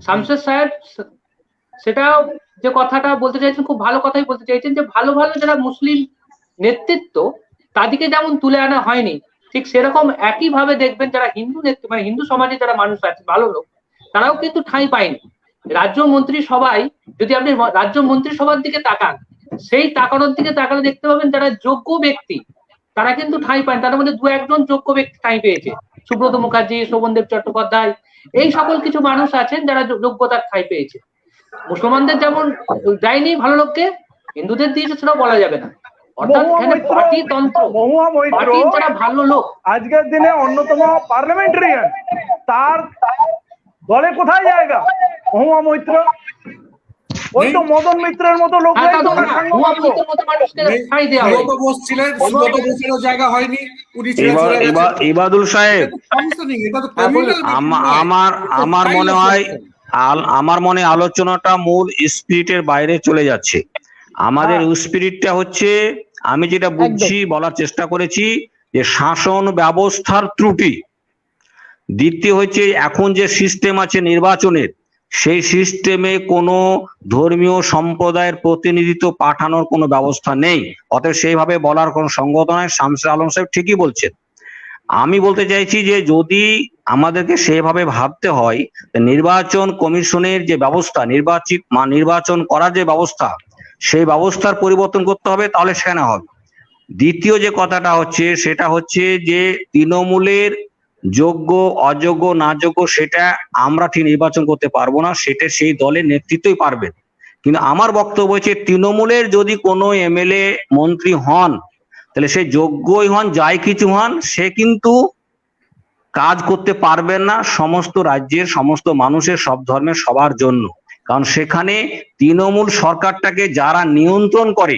শামশেদ সাহেব, সেটাও যে কথাটা বলতে চাইছেন খুব ভালো কথাই বলতে চাইছেন, যে ভালো ভালো যারা মুসলিম নেতৃত্ব তাদেরকে যেমন তুলে আনা হয়নি, ঠিক সেরকম একই ভাবে দেখবেন যারা হিন্দু নেতৃত্ব মানে হিন্দু সমাজে যারা মানুষ আছে ভালো লোক, তারাও কিন্তু ঠাঁই পায়নি। রাজ্য মন্ত্রী সবাই, যদি আপনি রাজ্য মন্ত্রিসভার দিকে তাকান, সেই তাকানোর দিকে তাকালে দেখতে পাবেন যারা যোগ্য ব্যক্তি তারা কিন্তু ঠাঁই পান, তাদের মধ্যে দু একজন যোগ্য ব্যক্তি ঠাঁই পেয়েছে, সুব্রত মুখার্জি, শোভনদেব চট্টোপাধ্যায়, এই সকল কিছু মানুষ আছেন যারা যোগ্যতার ঠাঁই পেয়েছে। মুসলমানদের যেমন দেয়নি ভালো লোককে, হিন্দুদের দিয়েছে সেটাও বলা যাবে না। অর্থাৎ এখানে পার্টি তন্ত্র, মহুয়া মৈত্র পার্টির যারা ভালো লোক আজকের দিনে অন্যতম পার্লামেন্টারিয়ান, তার দলে কোথায় জায়গা? মহুয়া মৈত্র ওই তো মদন মিত্রের মতো লোকরাই তো ওনার সঙ্গ পাবো। ঠাঁই দেওয়া হয়। সুব্রত বোস ছিলেন, সুব্রত বোসেরও জায়গা হয়নি, উনি ছেড়ে চলে গেছেন। ইবাদুল সাহেব, সমস্যা নেই, এটা তো criminal আমার মনে হয় আলোচনাটা মূল স্পিরিটের বাইরে চলে যাচ্ছে। আমাদের স্পিরিটটা হচ্ছে, আমি যেটা বুঝছি বলার চেষ্টা করেছি, যে শাসন ব্যবস্থার ত্রুটি। দ্বিতীয় হচ্ছে এখন যে সিস্টেম আছে নির্বাচনের, সেই সিস্টেমে কোনো ধর্মীয় সম্প্রদায়ের প্রতিনিধিত্ব পাঠানোর কোনো ব্যবস্থা নেই, অতএব সেইভাবে বলার কোনো সঙ্গত নয়। শামসুল আলম সাহেব ঠিকই বলছেন। আমি বলতে চাইছি যে যদি আমাদেরকে সেভাবে ভাবতে হয়, নির্বাচন কমিশনের যে ব্যবস্থা, নির্বাচন করার যে ব্যবস্থা, সেই ব্যবস্থার পরিবর্তন করতে হবে, তাহলে সেখানে হবে। দ্বিতীয় যে কথাটা হচ্ছে সেটা হচ্ছে যে তৃণমূলের যোগ্য অযোগ্য না যোগ্য সেটা আমরা ঠিক নির্বাচন করতে পারবো না, সেটা সেই দলের নেতৃত্বই পারবেন। কিন্তু আমার বক্তব্য হচ্ছে তৃণমূলের যদি কোনো এমএলএ মন্ত্রী হন, তাহলে সে যোগ্যই হন যাই কিছু হন, সে কিন্তু কাজ করতে পারবেন না সমস্ত রাজ্যের সমস্ত মানুষের, সব ধর্মের সবার জন্য। কারণ সেখানে তৃণমূল সরকারটাকে যারা নিয়ন্ত্রণ করে,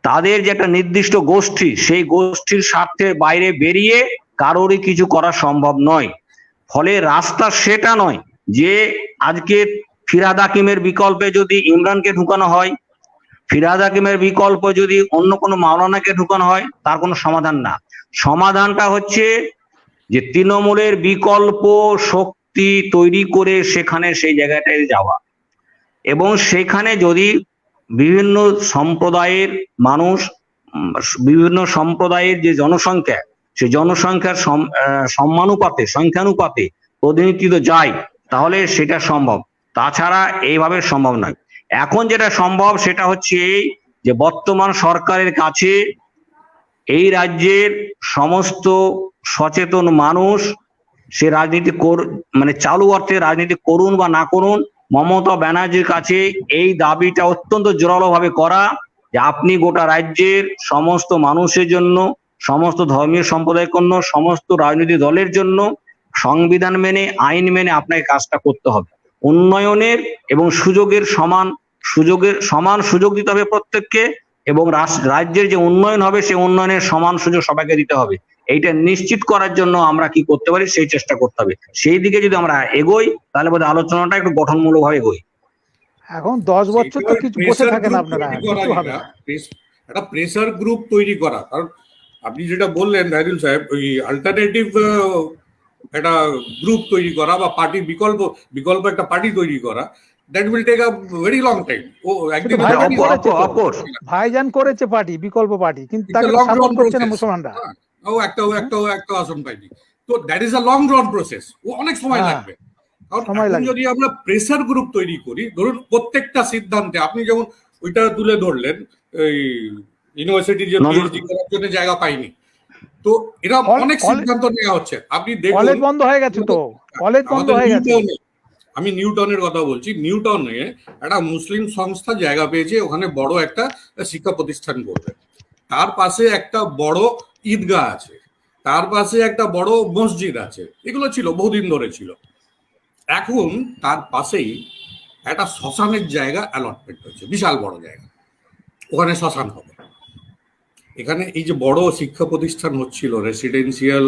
তাদের যে একটা নির্দিষ্ট গোষ্ঠী, সেই গোষ্ঠীর স্বার্থের বাইরে বেরিয়ে কারোরই কিছু করা সম্ভব নয়। ফলে রাস্তা সেটা নয় যে আজকে ফিরহাদ হাকিমের বিকল্পে যদি ইমরানকে ঢুকানো হয়, ফিরহাদ হাকিমের বিকল্প যদি অন্য কোনো মাওলানাকে ঢুকানো হয়, তার কোনো সমাধান না। সমাধানটা হচ্ছে যে তৃণমূলের বিকল্প শক্তি তৈরি করে সেখানে সেই জায়গাটায় যাওয়া, এবং সেখানে যদি বিভিন্ন সম্প্রদায়ের মানুষ, বিভিন্ন সম্প্রদায়ের যে জনসংখ্যা, সেই জনসংখ্যার সংখ্যানুপাতে প্রতিনিধিত্ব যায়, তাহলে সেটা সম্ভব। তাছাড়া এইভাবে সম্ভব নয়। এখন যেটা সম্ভব সেটা হচ্ছে এই যে বর্তমান সরকারের কাছে এই রাজ্যের সমস্ত সচেতন মানুষ, সে রাজনীতি মানে চালু অর্থে রাজনীতি করুন বা না করুন, মমতা ব্যানার্জির কাছে এই দাবিটা অত্যন্ত জোরালো ভাবে করা, যে আপনি গোটা রাজ্যের সমস্ত মানুষের জন্য, সমস্ত ধর্মীয় সম্প্রদায়ের জন্য, সমস্ত রাজনৈতিক দলের জন্য সংবিধান মেনে, আইন মেনে আপনাকে কাজটা করতে হবে। উন্নয়নের এবং সমান সুযোগ দিতে হবে প্রত্যেককে, এবং রাজ্যের যে উন্নয়ন হবে সেই উন্নয়নের সমান সুযোগ সবাইকে দিতে হবে। এইটা নিশ্চিত করার জন্য আমরা কি করতে পারি সেই চেষ্টা করতে হবে। সেই দিকে যদি আমরা এগোই, তাহলে বোধহয় আলোচনাটা একটু গঠনমূলক ভাবে এগোই। এখন 10 বছর তো কিছু বসে থাকেন আপনারা, কিছু হবে না। একটা প্রেসার গ্রুপ তৈরি করা, কারণ আপনি যেটা বললেন রাইদুল সাহেব, ওই অল্টারনেটিভ একটা গ্রুপ তৈরি করা বা পার্টির বিকল্প একটা পার্টি তৈরি করা, that will take a very long time. ভাইজান করেছে পার্টি, বিকল্প পার্টি, কিন্তু তাকে সাপোর্ট করছে না মুসলমানরা। একটা আসন পাইনি, তো that is a long run process, ও অনেক সময় লাগবে। কারণ যদি আমরা প্রেসার গ্রুপ তৈরি করি, ধরুন প্রত্যেকটা সিদ্ধান্তে, আপনি যেমন ওইটা তুলে ধরলেন, এই ইউনিভার্সিটি যে পিএইচডি করার জন্য জায়গা পাইনি, তো এরা অনেক সিদ্ধান্ত নেওয়া হচ্ছে। আপনি দেখুন কলেজ বন্ধ হয়ে গেছে, তো কলেজ বন্ধ হয়ে গেছে। আমি নিউটাউনের কথা বলছি, নিউটাউনে একটা মুসলিম সংস্থা জায়গা পেয়েছে, ওখানে বড় একটা শিক্ষা প্রতিষ্ঠান করবে। তার পাশে একটা বড় ঈদগাহ আছে, তার পাশে একটা বড় মসজিদ আছে, এগুলো ছিল বহুদিন ধরে ছিল। এখন তার পাশেই একটা শ্মশানের জায়গা অ্যালটমেন্ট হয়েছে, বিশাল বড় জায়গা, ওখানে শ্মশান হবে। এখানে এই যে বড় শিক্ষা প্রতিষ্ঠান হচ্ছিল, রেসিডেন্সিয়াল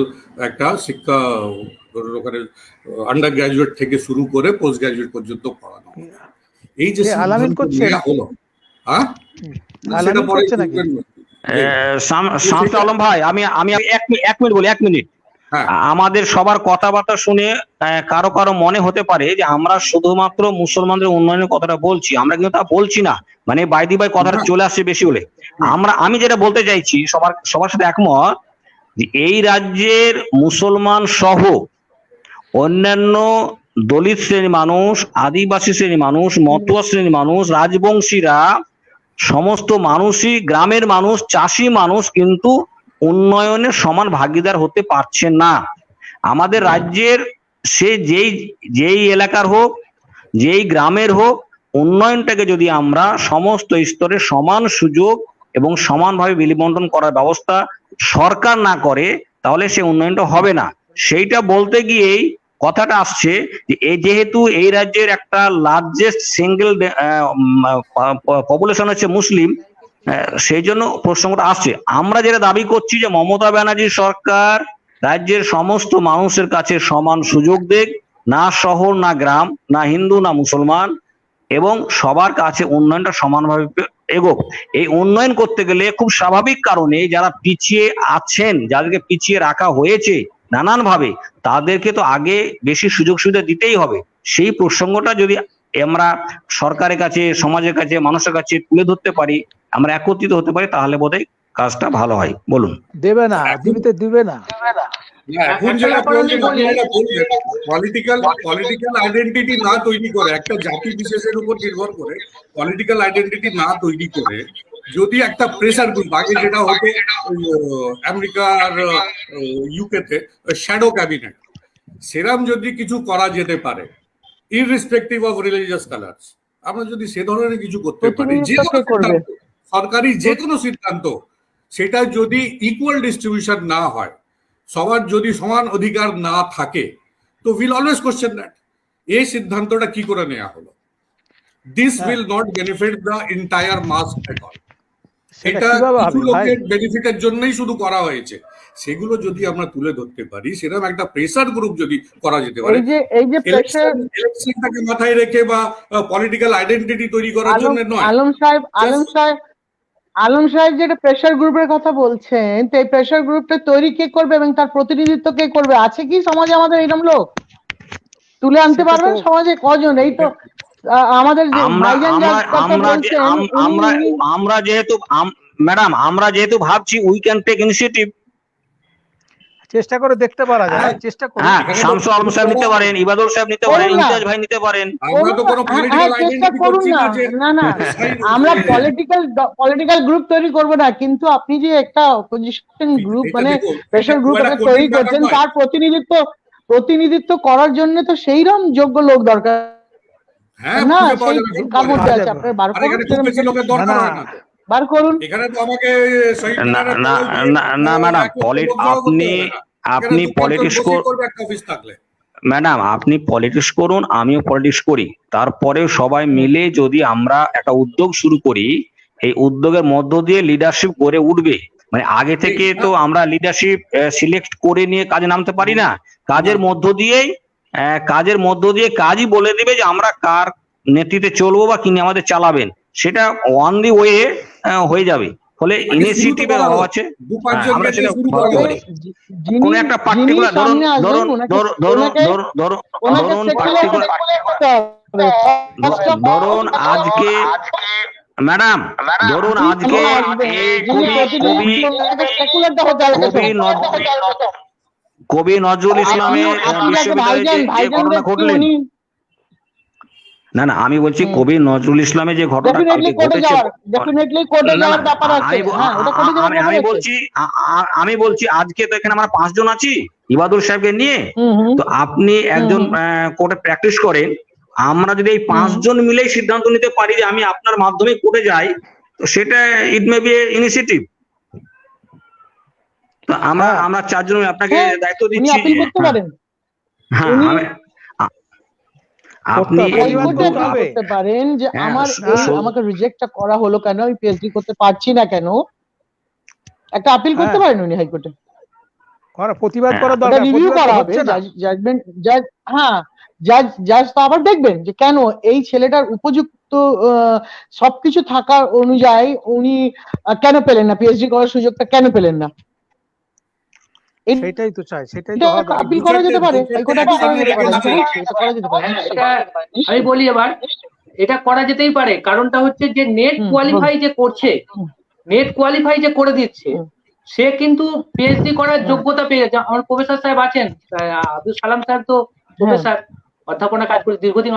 একটা শিক্ষা, ওখানে আন্ডার গ্রাজুয়েট থেকে শুরু করে পোস্ট গ্রাজুয়েট পর্যন্ত পড়ানো, এই যে হলো, হ্যাঁ সেটা পরে শামসুল আলম ভাই, আমি 1 মিনিট বলি, 1 মিনিট। হ্যাঁ আমাদের সবার কথাবার্তা শুনে কারো কারো মনে হতে পারে যে আমরা শুধুমাত্র মুসলমানদের উন্নয়নের কথাটা বলছি, আমরা কিন্তু তা বলছি না। মানে বাইদি বাই কথাটা না। চলে আসছে বেশি হলে। আমি যেটা বলতে চাইছি, সবার সাথে একমত যে এই রাজ্যের মুসলমান সহ অন্যান্য দলিত শ্রেণীর মানুষ, আদিবাসী শ্রেণীর মানুষ, মতুয়া শ্রেণীর মানুষ, রাজবংশীরা, সমস্ত মানুষই, গ্রামের মানুষ, চাষি মানুষ কিন্তু উন্নয়নের সমান ভাগিদার হতে পারছে না। আমাদের রাজ্যের সে যেই এলাকার হোক, যেই গ্রামের হোক, উন্নয়নটাকে যদি আমরা সমস্ত স্তরে সমান সুযোগ এবং সমানভাবে বিলিবন্টন করার ব্যবস্থা সরকার না করে, তাহলে সে উন্নয়নটা হবে না। সেইটা বলতে গিয়েই কথাটা আসছে যে যেহেতু এই রাজ্যের একটা লার্জেস্ট সিঙ্গেল পপুলেশন হচ্ছে মুসলিম, সেই জন্য প্রসঙ্গটা আসছে। আমরা যেটা দাবি করছি যে মমতা ব্যানার্জি সরকার রাজ্যের সমস্ত মানুষের কাছে সমান সুযোগ দেখ, না শহর না গ্রাম, না হিন্দু না মুসলমান, এবং সবার কাছে উন্নয়নটা সমানভাবে এগোক। এই উন্নয়ন করতে গেলে খুব স্বাভাবিক কারণে যারা পিছিয়ে আছেন, যাদেরকে পিছিয়ে রাখা হয়েছে নানানভাবে, তাদেরকে তো আগে বেশি সুযোগ সুবিধা দিতেই হবে। সেই প্রসঙ্গটা যদি আমরা সরকারের কাছে, সমাজের কাছে, মানুষের কাছে তুলে ধরতে পারি, আমরা একত্রিত হতে পারি, তাহলে বোধহয় কাজটা ভালো হয়। বলুন। দেবে না, দিবে না। এখন যেটা পলিটিক্যাল আইডেন্টিটি না তৈরি করে, একটা জাতি বিশেষের উপর নির্ভর করে পলিটিক্যাল আইডেন্টিটি না তৈরি করে, যদি একটা প্রেসার গ্রুপ, আগে যেটা হতো আমেরিকার ইউকেতে শ্যাডো ক্যাবিনেট, সেরাম যদি কিছু করা যেতে পারে, ইররেসপেক্টিভ অফ রিলিজিয়াস কালার্স, আমরা যদি সে ধরনের কিছু করতে পারি, যে সরকারি যে কোনো সিদ্ধান্ত, সেটা যদি ইকুয়াল ডিস্ট্রিবিউশন না হয়, সবার যদি সমান অধিকার না থাকে, তো উইল অলওয়েজ কোশ্চেন দ্যাট এই সিদ্ধান্তটা কি করে নেওয়া হলো। This will not benefit the entire mass at all. এটা কিছু লোকের বেনিফিটের জন্যই শুধু করা হয়েছে। সেগুলো যদি আমরা তুলে ধরতে পারি, সেরকম একটা প্রেসার গ্রুপ যদি করা যেতে পারে, ইলেকশনটাকে মাথায় রেখে বা পলিটিক্যাল আইডেন্টিটি তৈরি করার জন্য নয়। আলম সাহেব যেটা প্রেসার গ্রুপের কথা বলছেন, তো এই প্রেসার গ্রুপটা তৈরি কে করবে এবং তার প্রতিনিধিত্ব কে করবে? আছে কি সমাজে আমাদের এরকম লোক? তুলে আনতে পারবেন সমাজে কজন? এই তো আমাদের আমরা যেহেতু ম্যাডাম, আমরা যেহেতু ভাবছি উই ক্যান টেক ইনিশিয়েটিভ, চেষ্টা করে দেখতে পারা যায়, চেষ্টা করুন। হ্যাঁ, শামসুল আলম সাহেব নিতে পারেন, ইবাদুল সাহেব নিতে পারেন, ইমতিয়াজ ভাই নিতে পারেন। আমরা তো কোনো পলিটিক্যাল আইডেন্টিটি করছি না যে না আমরা পলিটিক্যাল গ্রুপ তৈরি করব না, কিন্তু আপনি যে একটা অপোজিশন গ্রুপ মানে প্রেসার গ্রুপটাকে তৈরি করছেন, তার প্রতিনিধিত্ব করার জন্য তো সেইরকম যোগ্য লোক দরকার। হ্যাঁ, না কার মধ্যে আছে আপনার বার করুন। এখানে তো আমাকে না ম্যাডাম, আপনি পলিটিক্স ম্যাডাম, আপনি পলিটিক্স করুন, আমিও পলিটিক্স করি, তারপরে সবাই মিলে যদি আমরা একটা উদ্যোগ শুরু করি, এই উদ্যোগের মধ্য দিয়ে লিডারশিপ গড়ে উঠবে। মানে আগে থেকে তো আমরা লিডারশিপ সিলেক্ট করে নিয়ে কাজে নামতে পারি না। কাজের মধ্য দিয়ে কাজই বলে দিবে যে আমরা কার নেতৃত্বে চলবো বা কিনে আমাদের চালাবেন, সেটা ওয়ান দি ওয়ে হয়ে যাবে। ফলে ইনিশিয়েটিভের অভাব আছে। আমরা সেটা ভাবতে পারি। কোন একটা পার্টিকুলার ধরুন আজকে ম্যাডাম, ধরুন আজকে কবি নজরুল ইসলামের বিশ্ববিদ্যালয়ে যে ঘটনা ঘটলেন, না আমি বলছি কবি নজরুল ইসলামের যে ঘটনা ঘটেছে, আমি বলছি আজকে তো এখানে আমরা 5 জন আছি ইবাদুল সাহেবকে নিয়ে। তো আপনি একজন কোর্টে প্র্যাকটিস করেন, আমরা যদি এই 5 জন মিলেই সিদ্ধান্ত নিতে পারি যে আমি আপনার মাধ্যমে কোর্টে যাই, তো সেটা ইট মে বি ইনিশিয়েটিভ। তো আমরা 4 জন আপনাকে দায়িত্ব দিচ্ছি। হ্যাঁ, আপনি করতে পারেন যে আমাকে রিজেক্টটা করা হলো কেন, আমি পিএইচডি করতে পারছি না কেন, একটা আপিল করতে পারেন উনি হাইকোর্টে। প্রতিবাদ করা দরকার, রিভিউ করা হবে, জাজমেন্ট জাজ তো আবার দেখবেন যে কেন এই ছেলেটার উপযুক্ত সবকিছু থাকার অনুযায়ী উনি কেন পেলেন না, পিএইচডি করার সুযোগটা কেন পেলেন না। সেটাই তো চাই, সেটাই তো এটা হবে। আপিল করা যেতে পারে, হাইকোর্টে আপিল করা যেতে পারে, এটা করা যেতে পারে। আমি বলি এবার, এটা করা যেতেই পারে। কারণটা হচ্ছে যে নেট কোয়ালিফাই যে করছে, নেট কোয়ালিফাই যে করে দিচ্ছে, সে কিন্তু পিএইচডি করার যোগ্যতা পেয়ে যাচ্ছে। আমার প্রফেসর সাহেব আছেন, আব্দুল সালাম সাহেব তো প্রফেসর, অধ্যাপনা কাজ করে দীর্ঘদিন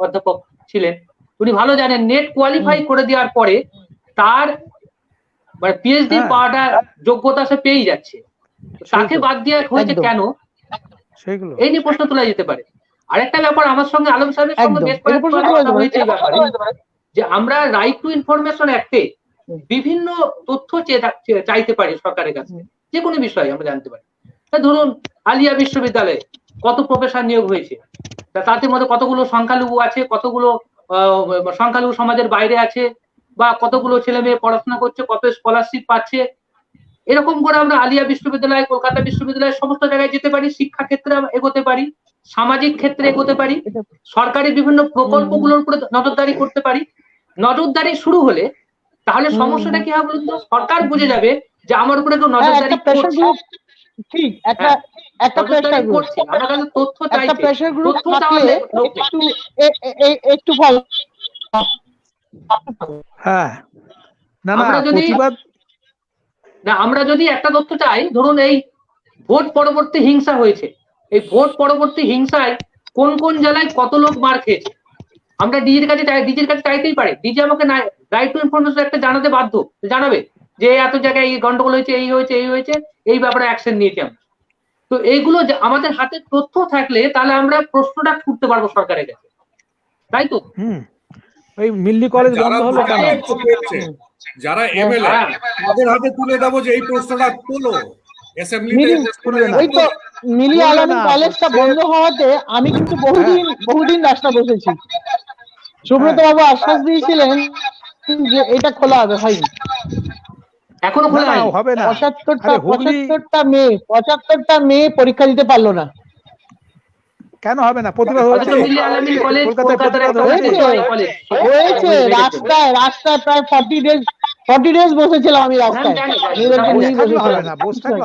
অধ্যাপক ছিলেন। উনি ভালো জানেন নেট কোয়ালিফাই করে দেওয়ার পরে তার মানে পিএইচডি পাওয়াটা যোগ্যতা সে পেয়ে যাচ্ছে। তাকে বাদ দেওয়া হয়েছে কেন, সেগুলো এই নিয়ে প্রশ্ন তোলা যেতে পারে। আরেকটা ব্যাপার, আমার সঙ্গে আলম সাহেবের সঙ্গে বেশ কয়েকবার কথা হয়েছে এই ব্যাপারে, যে আমরা রাইট টু ইনফরমেশন অ্যাক্টে বিভিন্ন তথ্য চাইতে পারি সরকারের কাছে, যে কোনো বিষয়ে আমরা জানতে পারি। ধরুন আলিয়া বিশ্ববিদ্যালয়ে কত প্রফেসর নিয়োগ হয়েছে, তাদের মধ্যে কতগুলো সংখ্যালঘু আছে, কতগুলো সংখ্যালঘু সমাজের বাইরে আছে, বা কতগুলো ছেলে মেয়ে পড়াশোনা করছে, কত স্কলারশিপ পাচ্ছে। এরকম করে আমরা আলিয়া বিশ্ববিদ্যালয়, কলকাতা বিশ্ববিদ্যালয়, সমস্ত জায়গায় যেতে পারি, শিক্ষা ক্ষেত্রে এগোতে পারি, সামাজিক ক্ষেত্রে এগোতে পারি, সরকারি বিভিন্ন প্রকল্পগুলোর উপরে নজরদারি করতে পারি। নজরদারি শুরু হলে তাহলে সমস্যাটা কি হবে বলুন তো, সরকার বুঝে যাবে যে আমার উপরে কেউ নজরদারি করছে। ঠিক, একটা প্রেসার গ্রুপ করছে, আমরা কাছে তথ্য একটা চাইছে, প্রেসার গ্রুপ তথ্য থাকলে একটু ভালো। হ্যাঁ, না না আমরা যদি প্রতিবাদ আমরা যদি একটা তথ্য চাই, ধরুন এই ভোট পরবর্তী হিংসা হয়েছে, এই ভোট পরবর্তী হিংসায় কোন কোন জেলায় কত লোক মার খেয়েছে, আমরা ডিজির কাছে চাইতেই পারি। ডিজি আমাকে রাইট টু ইনফরমেশন একটা জানাতে বাধ্য, জানাবে যে এত জায়গায় এই গন্ডগোল হয়েছে, এই হয়েছে, এই ব্যাপারে অ্যাকশন নিয়েছি আমরা। তো এইগুলো আমাদের হাতে তথ্য থাকলে তাহলে আমরা প্রশ্নটা ছুটতে পারবো সরকারের কাছে, তাই তো? ওই মিল্লি কলেজ বন্ধ হলো কেন? যারা এমএলএ তাদের হাতে তুলে দেবো যে এই প্রশ্নটা তোলো ওই তো মিলি আলামিন কলেজটা বন্ধ হওয়াতে আমি কিন্তু বহুদিন রাস্তা বসেছি। সুব্রত বাবু আশ্বাস দিয়েছিলেন যে এটা খোলা হবে, হয়নি। এখনো খোলা হবে না। 75টা মেয়ে পরীক্ষা দিতে পারলো না। কেন হবে না? প্রতিবাদ হয়েছে, হয়েছে রাস্তায় প্রায় 40 ডেজ বসেছিলাম আমি রাস্তায়।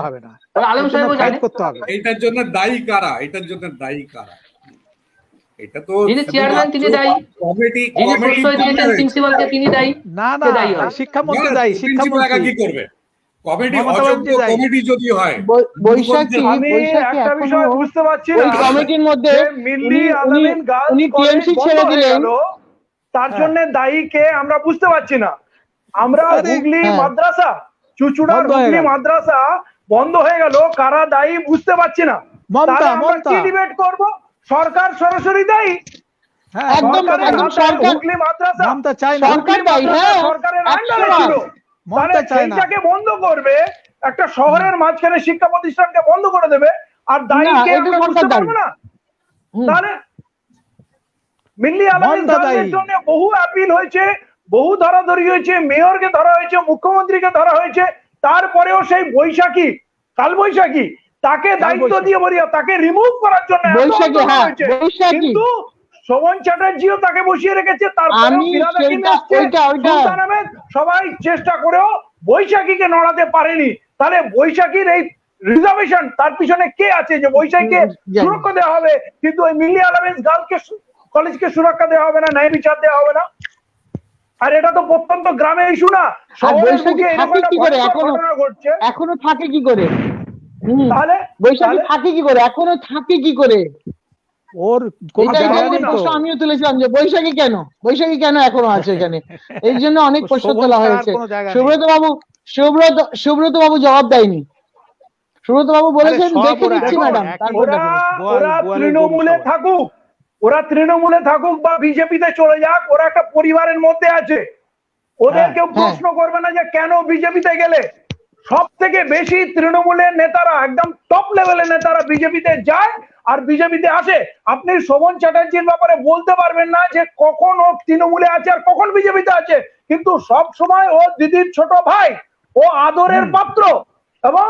হবে না, ফাইট করতে হবে। এটার জন্য দায়ী কারা? এটা তো চেয়ারম্যান তিনি দায়ী, প্রিন্সিপালকে তিনি দায়ী। না শিক্ষামন্ত্রী দায়ী। শিক্ষামন্ত্রী কি করবে? কমিটি অযোগ্য কমিটি যদি হয়, বৈশাখী একটা বিষয় বুঝতে পারছি ওই কমিটির মধ্যে মিল্লি আলামিন গার্লস টিএমসি ছেড়ে দিলেন, তার জন্য দায়ী কে আমরা বুঝতে পারছি না। আমরা হুগলি মাদ্রাসা, চুচুড়ার হুগলি মাদ্রাসা বন্ধ হয়ে গেল, কারা দায়ী বুঝতে পারছি না। তাহলে আমরা কি ডিবেট করব? সরকার সরাসরি দায়ী। একদম সরকার, হুগলি মাদ্রাসা সরকার দায়ী, সরকারের আন্ডারে ছিল, তাহলে সেইটাকে বন্ধ করবে, একটা শহরের মাঝখানে শিক্ষা প্রতিষ্ঠানকে বন্ধ করে দেবে, আর দায়ীকে আমরা বুঝতে পারবো না? তাহলে মিল্লি আলামিনের জন্য বহু আপিল হয়েছে, বহু ধরাধরি হয়েছে, মেয়রকে ধরা হয়েছে, মুখ্যমন্ত্রীকে ধরা হয়েছে, তারপরেও সেই বৈশাখী, কালবৈশাখী, তাকে দায়িত্ব দিয়ে বলিয়া তাকে রিমুভ করার জন্য কিন্তু শোভন চ্যাটার্জিও তাকে বসিয়ে রেখেছে। তারপরে সবাই চেষ্টা করেও বৈশাখীকে নড়াতে পারেনি। তাহলে বৈশাখীর এই রিজার্ভেশন, তার পিছনে কে আছে যে বৈশাখীকে সুরক্ষা দেওয়া হবে কিন্তু ওই মিল্লি আলামিন গার্লস কলেজকে সুরক্ষা দেওয়া হবে না, ন্যায় বিচার দেওয়া হবে না? আর এটা তো প্রত্যন্ত গ্রামের ইস্যু না, এখনো থাকে কি করে? তাহলে বৈশাখী থাকে কি করে? এখনো থাকে কি করে? ওর আমিও তুলেছিলাম যে বৈশাখী কেন এখনো আছে এখানে, এই জন্য অনেক প্রশ্ন তোলা হয়েছে। সুব্রত বাবু জবাব দেয়নি। সুব্রত বাবু বলেছেন দেখে নিচ্ছি ম্যাডাম। ওরা তৃণমূলে থাকুক বা বিজেপিতে চলে যাক, ওরা একটা পরিবারের মধ্যে আছে, ওদের কেউ প্রশ্ন করবে না যে কেন বিজেপিতে গেলে। সব থেকে বেশি তৃণমূলের নেতারা, একদম টপ লেভেলের নেতারা বিজেপিতে যায় আর বিজেপিতে আসে। আপনি শোভন চ্যাটার্জির ব্যাপারে বলতে পারবেন না যে কখন ও তৃণমূলে আছে আর কখন বিজেপিতে আছে, কিন্তু সব সময় ও দিদির ছোট ভাই, ও আদরের পাত্র। এবং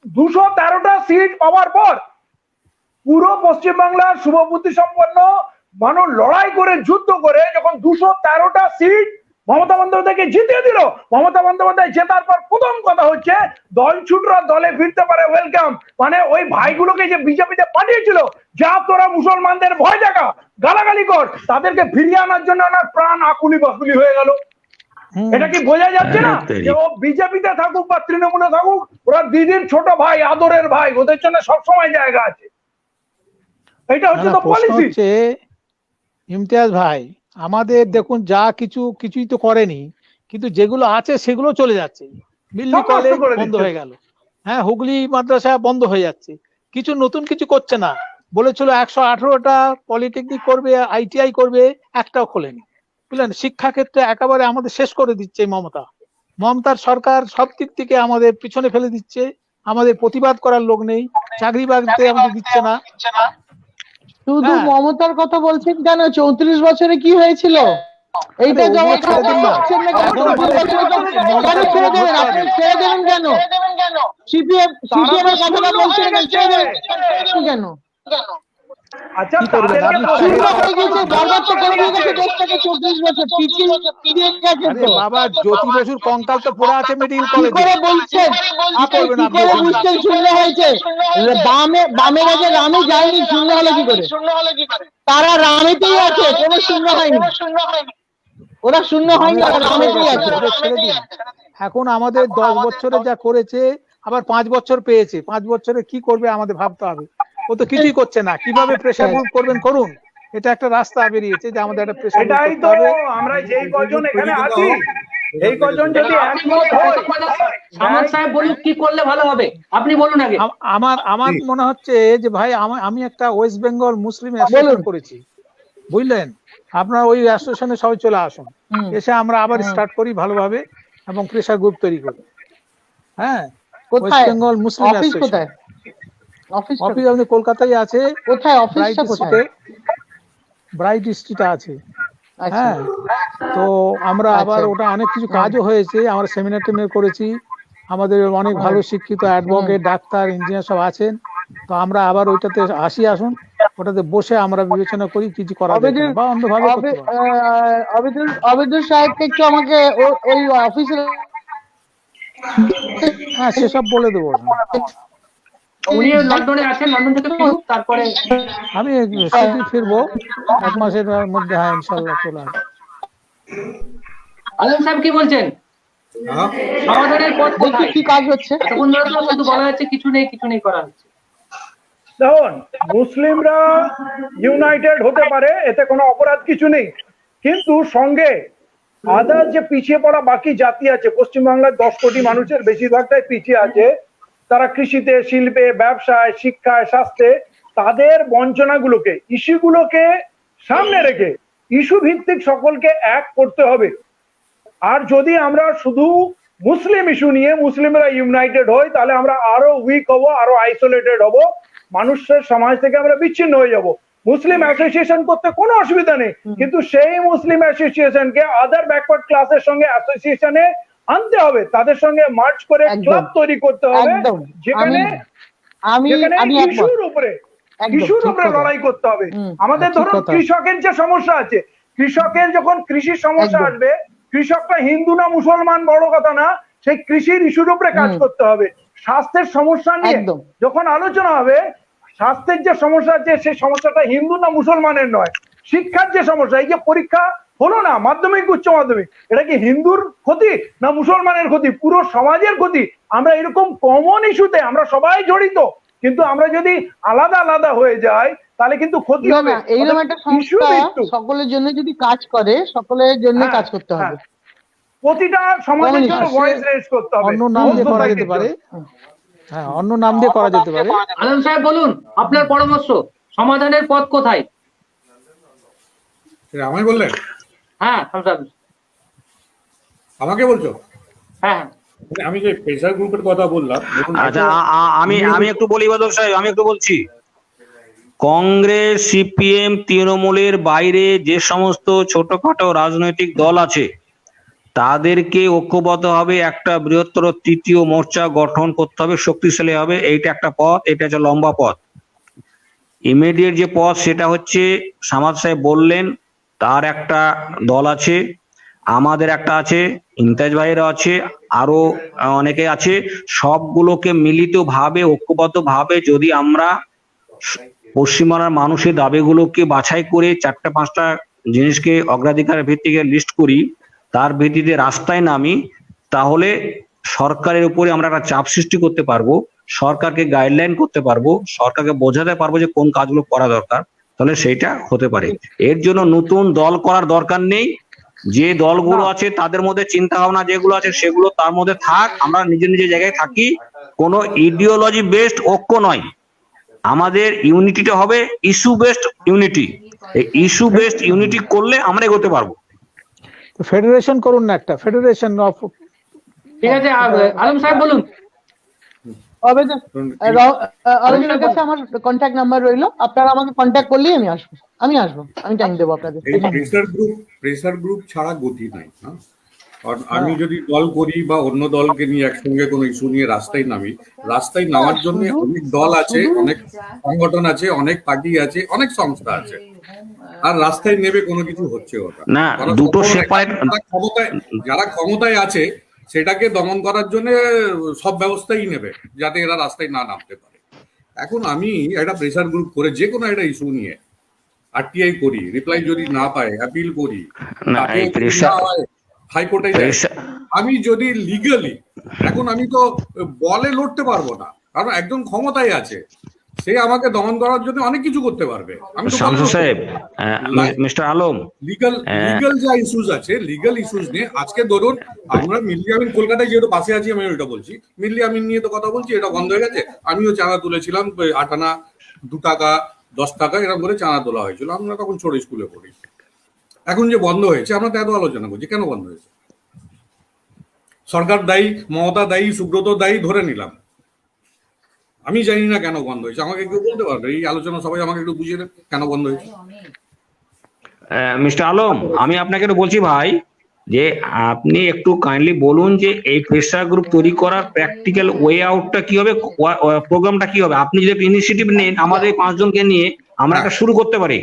213টা সিট পাওয়ার পর পুরো পশ্চিমবাংলার শুভবুদ্ধি সম্পন্ন মানুষ লড়াই করে, যুদ্ধ করে যখন 213টা সিট মমতা বন্দ্যোপাধ্যায়কে জিতিয়ে দিল। মমতা বন্দ্যোপাধ্যায় জেতার পর প্রথম কথা হচ্ছে দল ছুটরা দলে ফিরতে পারে, ওয়েলকাম। মানে ওই ভাইগুলোকে যে বিজেপিতে পাঠিয়েছিল, যা তোরা মুসলমানদের ভয় দেখা, গালাগালি কর, তাদেরকে ফিরিয়ে আনার জন্য ওনার প্রাণ আকুলি বাকুলি হয়ে গেল। এটা কি বোঝা যাচ্ছে না যে ও বিজেপিতে থাকুক বা তৃণমূলে থাকুক, ওরা দিদির ছোট ভাই, আদরের ভাই, ওদের জন্য সবসময় জায়গা আছে। এটা হচ্ছে তো পলিসি। ইমতিয়াজ ভাই, আমাদের দেখুন যা কিছুই তো করেনি, কিন্তু যেগুলো আছে সেগুলো চলে যাচ্ছে। দিল্লি সব নষ্ট কলেজ করে বন্ধ দিচ্ছে। হয়ে গেল, হ্যাঁ, হুগলি মাদ্রাসা বন্ধ হয়ে যাচ্ছে, কিছু নতুন কিছু করছে না। বলেছিল 118টা পলিটেকনিক করবে, ITI করবে, একটাও খোলেনি, বুঝলেন। শিক্ষা ক্ষেত্রে একেবারে আমাদের শেষ করে দিচ্ছে মমতার সরকার, সব দিক থেকে আমাদের পিছনে ফেলে দিচ্ছে। আমাদের প্রতিবাদ করার লোক নেই, চাকরি বাকরিতে আমাদের দিচ্ছে না। শুধু হ্যাঁ। মমতার কথা বলছেন কেন? 34 বছরে কি হয়েছিল? এইটা আরে, জবাব ওগুলো ছেড়ে দিন না। দিচ্ছেন না কেন? এখন 34 বছরে তো কেন ছেড়ে দেবেন? আপনি ছেড়ে দেবেন কেন? সিপিএম এর কথাটা বলছেন না, ছেড়ে দেবেন কেন? আচ্ছা, কি করবেন? তাদেরকে আপনি প্রশ্ন শূন্য করা হয়ে গেছে, বরবাদ তো করে দিয়ে গেছে দেশটাকে 34 বছর, পিছিয়ে গেছে আরে তো। বাবা, জ্যোতি বসুর কঙ্কাল তো পড়ে আছে মেডিকেল কি কলেজে। করে বলছেন? আপনি করবেন কি আপনি করে ওখানে? বুঝছেন শূন্য হয়েছে? বামের আগে রামে যায়নি, শূন্য হলো কি করে? তারা রামেতেই আছে, কোনো শূন্য হয়নি। ওরা শূন্য হয়নি, ওরা রামেতেই আছে। ওদের ছেড়ে দিন। এখন আমাদের 10 বছরে যা করেছে, আবার 5 বছর পেয়েছে, 5 বছরে কি করবে আমাদের ভাবতে হবে। ও তো কিছুই করছে না। কিভাবে প্রেসার গ্রুপ করবেন করুন, এটা একটা রাস্তা বেরিয়েছে যে আমাদের একটা প্রেসার গ্রুপ এটাই করতে তো হবে। আমরা যেই কজন এখানে আছি, এই কজন যদি আপনি বলুন, সামন্ত সাহেব বলুন কি করলে ভালো হবে, আপনি বলুন আগে। আমার মনে হচ্ছে যে ভাই, আমি একটা ওয়েস্ট বেঙ্গল মুসলিম অ্যাসোসিয়েশন করেছি, বুঝলেন। আপনার ওই অ্যাসোসিয়েশনে সবাই চলে আসুন, এসে আমরা আবার স্টার্ট করি ভালোভাবে এবং প্রেসার গ্রুপ তৈরি করি। হ্যাঁ, ওয়েস্ট কোথায় বেঙ্গল মুসলিম অফিস? কোথায় অফিস? অফিস আমাদের কলকাতায় আছে, কোথায় অফিসটা কোথায়? ব্রাইট স্ট্রিটে আছে। আচ্ছা, হ্যাঁ, তো আমরা আবার ওটা অনেক কিছু কাজও হয়েছে, আমরা সেমিনার টেমিনার করেছি, আমাদের অনেক ভালো শিক্ষিত অ্যাডভোকেট, ডাক্তার, ইঞ্জিনিয়ার সব আছেন। তো আমরা আবার ওইটাতে আসুন, ওটাতে বসে আমরা বিবেচনা করি কিছু করা যায় কিনা, বা অন্যভাবে করতে পারি। অবিদুল সাহেবকে একটু আমাকে ওই অফিসের হ্যাঁ, সেসব বলে দেবো। উনি লন্ডনে আছেন, লন্ডন থেকে ফিরুক, তারপরে আমি শীঘ্রই ফিরবো, 1 মাসের মধ্যে। হ্যাঁ, ইনশাল্লাহ চলে আসবো। আলম সাহেব কি বলছেন? হ্যাঁ? সমাধানের পথ দেখি কোথায়? কি কাজ হচ্ছে। এতক্ষণ ধরে তো শুধু বলা যাচ্ছে কিছু নেই করা হচ্ছে। দেখুন, মুসলিমরা ইউনাইটেড হতে পারে, এতে কোনো অপরাধ কিছু নেই, কিন্তু সঙ্গে আদার যে পিছিয়ে পড়া বাকি জাতি আছে, পশ্চিমবাংলার 10 কোটি মানুষের বেশিরভাগটাই পিছিয়ে আছে, তারা কৃষিতে, শিল্পে, ব্যবসায়, শিক্ষায়, স্বাস্থ্যে, তাদের বঞ্চনাগুলোকে, ইস্যুগুলোকে সামনে রেখে ইস্যু ভিত্তিক সকলকে এক করতে হবে। আর যদি আমরা শুধু মুসলিম ইস্যু নিয়ে মুসলিমরা ইউনাইটেড হই, তাহলে আমরা আরো উইক হব, আরো আইসোলেটেড হব, মানুষের সমাজ থেকে আমরা বিচ্ছিন্ন হয়ে যাব। মুসলিম অ্যাসোসিয়েশন করতে কোনো অসুবিধা নেই, কিন্তু সেই মুসলিম অ্যাসোসিয়েশনকে আদার ব্যাকওয়ার্ড ক্লাসের সঙ্গে অ্যাসোসিয়েশনে আনতে হবে, তাদের সঙ্গে মার্চ করে ক্লাব তৈরি করতে হবে, যেখানে ইস্যুর উপরে লড়াই করতে হবে। আমাদের ধরুন কৃষকের যে সমস্যা আছে, কৃষকের যখন কৃষির সমস্যা আসবে, কৃষকটা হিন্দু না মুসলমান বড় কথা না, সেই কৃষির ইস্যুর উপরে কাজ করতে হবে। স্বাস্থ্যের সমস্যা নিয়ে যখন আলোচনা হবে, স্বাস্থ্যের যে সমস্যা আছে সেই সমস্যাটা হিন্দু না মুসলমানের নয়। শিক্ষার যে সমস্যা, এই যে পরীক্ষা হলো না, মাধ্যমিক উচ্চ মাধ্যমিক, এটা কি হিন্দুর ক্ষতি না মুসলমানের ক্ষতি? পুরো সমাজের ক্ষতি। আমরা এরকম কমন ইস্যুতে আমরা সবাই জড়িত, কিন্তু আমরা যদি আলাদা আলাদা হয়ে যাই তাহলে কিন্তু ক্ষতি হবে। এইরকম একটা সংস্থা সকলের জন্য যদি কাজ করে, সকলের জন্য কাজ করতে হবে, প্রতিটা সমাজের জন্য ভয়েস রেজ করতে হবে। অন্য নাম দিয়ে করা যেতে পারে। হ্যাঁ, অন্য নাম দিয়ে করা যেতে পারে। আলম সাহেব বলুন আপনার পরামর্শ, সমাধানের পথ কোথায়? আমায় বললেন? হ্যাঁ, আমাকে বলছো? হ্যাঁ, আমি যে প্রেসার গ্রুপের কথা বললাম, আচ্ছা, আমি একটু বলি বাদল সাহেব, আমি একটু বলছি। কংগ্রেস, সিপিএম, তৃণমূলের বাইরে যে সমস্ত ছোটখাটো রাজনৈতিক দল আছে, তাদেরকে ঐক্যবদ্ধ হবে, একটা বৃহত্তর তৃতীয় মোর্চা গঠন করতে হবে, শক্তিশালী হবে। এইটা একটা পথ, এটা হচ্ছে লম্বা পথ। ইমিডিয়েট যে পথ সেটা হচ্ছে, সামাদ সাহেব বললেন, তার একটা দল আছে, আমাদের একটা আছে, ইমতাজ ভাইয়ের আছে, আরো অনেকে আছে, সবগুলোকে মিলিতভাবে ঐক্যবদ্ধভাবে যদি আমরা পশ্চিমবাংলার মানুষের দাবিগুলোকে বাছাই করে 4-5টা জিনিসকে অগ্রাধিকারের ভিত্তিতে লিস্ট করি, তার ভিত্তিতে রাস্তায় নামি, তাহলে সরকারের উপরে আমরা একটা চাপ সৃষ্টি করতে পারবো, সরকারকে গাইডলাইন করতে পারবো, সরকারকে বোঝাতে পারবো যে কোন কাজগুলো করা দরকার, তাহলে সেইটা হতে পারে। এর জন্য নতুন দল করার দরকার নেই। যে দলগুলো আছে তাদের মধ্যে চিন্তা ভাবনা যেগুলো আছে সেগুলো তার মধ্যে থাক, আমরা নিজের নিজের জায়গায় থাকি, কোনো ইডিওলজি বেসড ঐক্য নয়। আমাদের ইউনিটিটা হবে ইস্যু বেসড ইউনিটি। এই ইস্যু বেসড ইউনিটি করলে আমরা এগোতে পারবো। ফেডারেশন করুন না, একটা ফেডারেশন অফ। ঠিক আছে, আলম সাহেব বলুন। আলমের কাছে আমার কন্ট্যাক্ট নাম্বার রইলো, আপনারা আমাকে কন্ট্যাক্ট করলেই আমি আসবো, আমি টাইম দেবো আপনাদের। এই প্রেসার গ্রুপ ছাড়া গতি নাই। কারণ আমি যদি দল করি বা অন্য দলকে নিয়ে একসঙ্গে কোনো ইস্যু নিয়ে রাস্তায় নামি, রাস্তায় নামার জন্য অনেক দল আছে, অনেক সংগঠন আছে, অনেক পার্টি আছে, অনেক সংস্থা আছে, আর রাস্তায় নেবে কোনো কিছু হচ্ছে ওটা না, দুটো সেপারেট। যারা ক্ষমতায় আছে সেটাকে দমন করার জন্য সব ব্যবস্থাই নেবে যাতে এরা রাস্তায় না নামতে পারে। এখন আমি একটা প্রেসার গ্রুপ করে যে কোনো একটা ইস্যু নিয়ে আরটিআই করি, রিপ্লাই যদি না পায় অ্যাপিল করি, হাইকোর্টে যাই, আমি যদি লিগালি, এখন আমি তো বলে লড়তে পারবো না, কারণ একজন ক্ষমতায় আছে, সে আমাকে দমন করার জন্য অনেক কিছু করতে পারবে। আমি তো শামসু সাহেব, মিস্টার আলম, লিগাল যা ইস্যুস আছে, লিগাল ইস্যুস নিয়ে আজকে ধরুন আমরা মিল্লি আমিন, কলকাতায় যেহেতু পাশে আছি আমি ওইটা বলছি, মিল্লি আমিন নিয়ে তো কথা বলছি, এটা বন্ধ হয়ে গেছে। আমিও চাঁদা তুলেছিলাম, 8 আনা 2 টাকা 10 টাকা এরকম করে চাঁদা তোলা হয়েছিল, আমরা তখন ছোট স্কুলে পড়ি। এখন যে বন্ধ হয়েছে আমরা তো এত আলোচনা করছি, কেন বন্ধ হয়েছে? সরকার দায়ী, মমতা দায়ী, সুব্রত দায়ী, ধরে নিলাম। আমি জানি না কেন বন্ধ হয়েছে, আমাকে কেউ বলতে পারবে? এই আলোচনা সবাই আমাকে একটু বুঝিয়ে দেন কেন বন্ধ হয়েছে। মিস্টার আলম, আমি আপনাকে একটু বলছি ভাই, যে আপনি একটু কাইন্ডলি বলুন যে এই প্রেসার গ্রুপ তৈরি করার প্র্যাকটিক্যাল ওয়ে আউটটা কি হবে, প্রোগ্রামটা কি হবে। আপনি যদি ইনিশিয়েটিভ নেন আমাদের 5 জনকে নিয়ে আমরা একটা শুরু করতে পারি।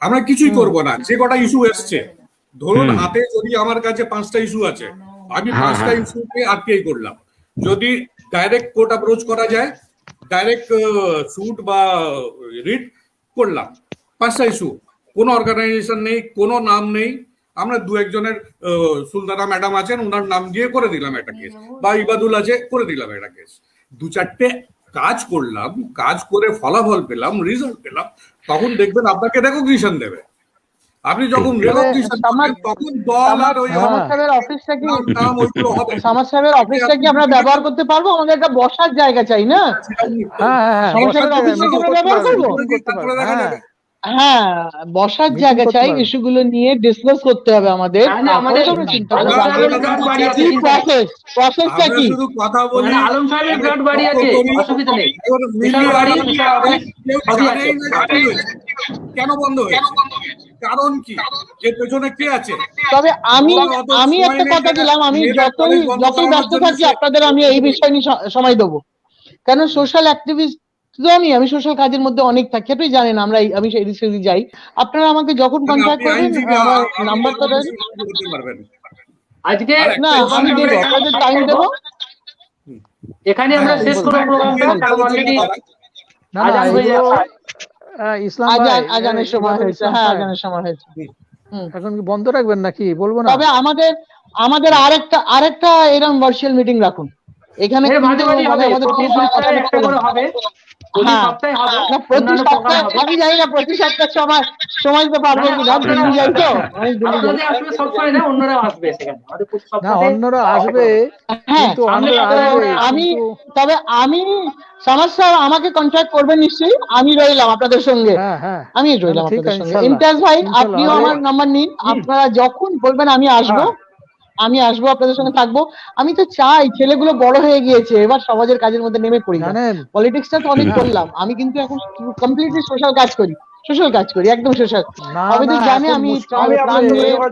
আমরা কিছুই করব না, যে কটা ইস্যু এসছে ধরুন হাতে, যদি আমার কাছে 5টা ইস্যু আছে, আমি 5টা ইস্যুতে আরটিআই করলাম। যদি ডাইরেক্ট কোর্ট অ্যাপ্রোচ করা যায়, ডাইরেক্ট স্যুট বা রিট করলাম, 5টা ইস্যু, কোনো অর্গানাইজেশন নেই, কোনো নাম নেই, আমরা 2-1 জনের, সুলতানা ম্যাডাম আছেন ওনার নাম দিয়ে করে দিলাম একটা কেস, বা ইবাদুল আছে করে দিলাম একটা কেস। 2-4টে কাজ করলাম, কাজ করে ফলাফল পেলাম, রেজাল্ট পেলাম, তখন দেখবেন আপনাকে রেকগনিশন দেবে। আপনি যখন রেকগনিশন পাবেন তখন দল আর ওই সাহেবের অফিসটা কি, নাম ওইগুলো হবে। সামাদ সাহেবের অফিসটা কি আমরা ব্যবহার করতে পারবো? আমাদের একটা বসার জায়গা চাই না? সামাদ সাহেবের অফিসটা কি আমরা ব্যবহার করবো? তারপরে দেখা যাবে। হ্যাঁ, বসার জায়গা চাই, ইস্যুগুলো নিয়ে ডিসকাস করতে হবে আমাদের। প্রসেসটা কি? শুধু কথা বলি, আলম সাহেবের ব্লাড বাড়ি আছে, অসুবিধা নেই। কেন বন্ধ হয়েছে, কারণ কি, এর পেছনে কে আছে? তবে আমি একটা কথা দিলাম, আমি যতই ব্যস্ত থাকি আপনাদের আমি এই বিষয় নিয়ে সময় দেবো, কেন সোশ্যাল অ্যাক্টিভিস্ট আমি সোশ্যাল কাজের মধ্যে অনেক থাকি, আপনি জানেন আমি সেই দিকে যাই। আপনারা আমাকে যখন কন্ট্যাক্ট করবেন আমার নাম্বারটা দেন, আজকে না আমি দেবো, আপনাদের টাইম দেবো। এখানে আমরা শেষ করব প্রোগ্রামটা, অলরেডি আজান হয়ে যাচ্ছে। ইসলাম আজানের সময় হয়েছে, হ্যাঁ আজানের সময় হয়েছে। এখন কি বন্ধ রাখবেন নাকি বলবো না? তবে আমাদের আরেকটা এরকম ভার্চুয়াল মিটিং রাখুন এখানে, মাঝে মাঝে হবে, প্রতি সপ্তাহে হবে, প্রতি সপ্তাহে আমি জানি না প্রতি সপ্তাহে সময় তো পারবো কিনা, দিল্লি যাই তো, আপনাদের আসলে সবসময় না, অন্যরাও আসবে সেখানে, আমাদের প্রতি না সপ্তাহে অন্যরা আসবে, হ্যাঁ আমি সামাদ স্যার আমাকে কন্ট্যাক্ট করবেন নিশ্চয়ই, আমি রইলাম আপনাদের সঙ্গে, আমি রইলাম আপনাদের সঙ্গে। ইমতাজ ভাই আপনিও আমার নাম্বার নিন, আপনারা যখন বলবেন আমি আসবো আপনাদের সঙ্গে থাকবো। আমি তো চাই ছেলেগুলো বড় হয়ে গিয়েছে, এবার সমাজের কাজের মধ্যে নেমে পড়ি, পলিটিক্সটা তো অনেক করলাম, আমি কিন্তু এখন কমপ্লিটলি সোশ্যাল কাজ করি, একদম সোশ্যাল। আমি তো জানি আমি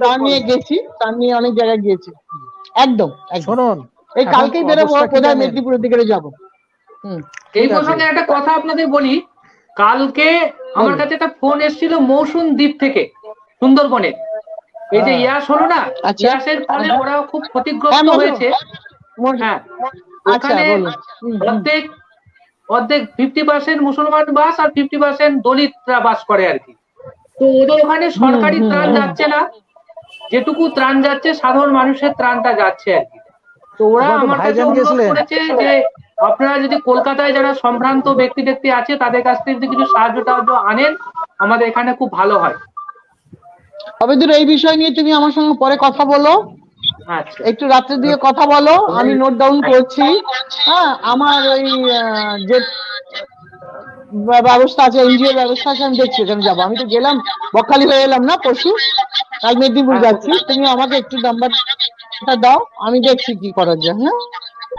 প্রাণ নিয়ে গেছি, প্রাণ নিয়ে অনেক জায়গায় গিয়েছি, একদম। শুনুন, এই কালকেই বেরোবো, কোথায় মেদিনীপুরের দিকে যাবো। এই প্রসঙ্গে একটা কথা আপনাদের বলি, কালকে আমার কাছে একটা ফোন এসেছিল মৌসুম দ্বীপ থেকে, সুন্দরবনে। এই যে ইয়াস হলো না, আচ্ছা। ইয়াসের ফলে ওরা খুব হ্যাঁ, ক্ষতিগ্রস্ত মজুর। হয়েছে। হ্যাঁ, আচ্ছা ওখানে বলুন। অর্ধেক 50% মুসলমান বাস আর 50% দলিতরা বাস করে আর কি। তো ওদের ওখানে সরকারি ত্রাণ যাচ্ছে না, যেটুকু ত্রাণ যাচ্ছে সাধারণ মানুষের ত্রাণটা যাচ্ছে আর কি। তো ওরা ওখানে তো আমার কাছে ভাইজান অনুরোধ গেছিলেন। করেছে যে আপনারা যদি কলকাতায় যারা সম্ভ্রান্ত ব্যক্তি আছে তাদের কাছ থেকে যদি কিছু সাহায্য টাহায্য আনেন আমাদের এখানে খুব ভালো হয়। অবিদুর, এই বিষয় নিয়ে তুমি আমার সঙ্গে পরে কথা বলো, আচ্ছা, একটু রাত্রে দিয়ে কথা বলো, আমি নোট ডাউন করছি। হ্যাঁ, আমার ওই যে ব্যবস্থা আছে, এনজিও ব্যবস্থা আছে, আমি দেখছি ওখানে যাবো। আমি তো গেলাম, বকখালি হয়ে এলাম না পরশু, কাল মেদিনীপুর যাচ্ছি। তুমি আমাকে একটু নাম্বারটা দাও, আমি দেখছি কি করা যায়। হ্যাঁ,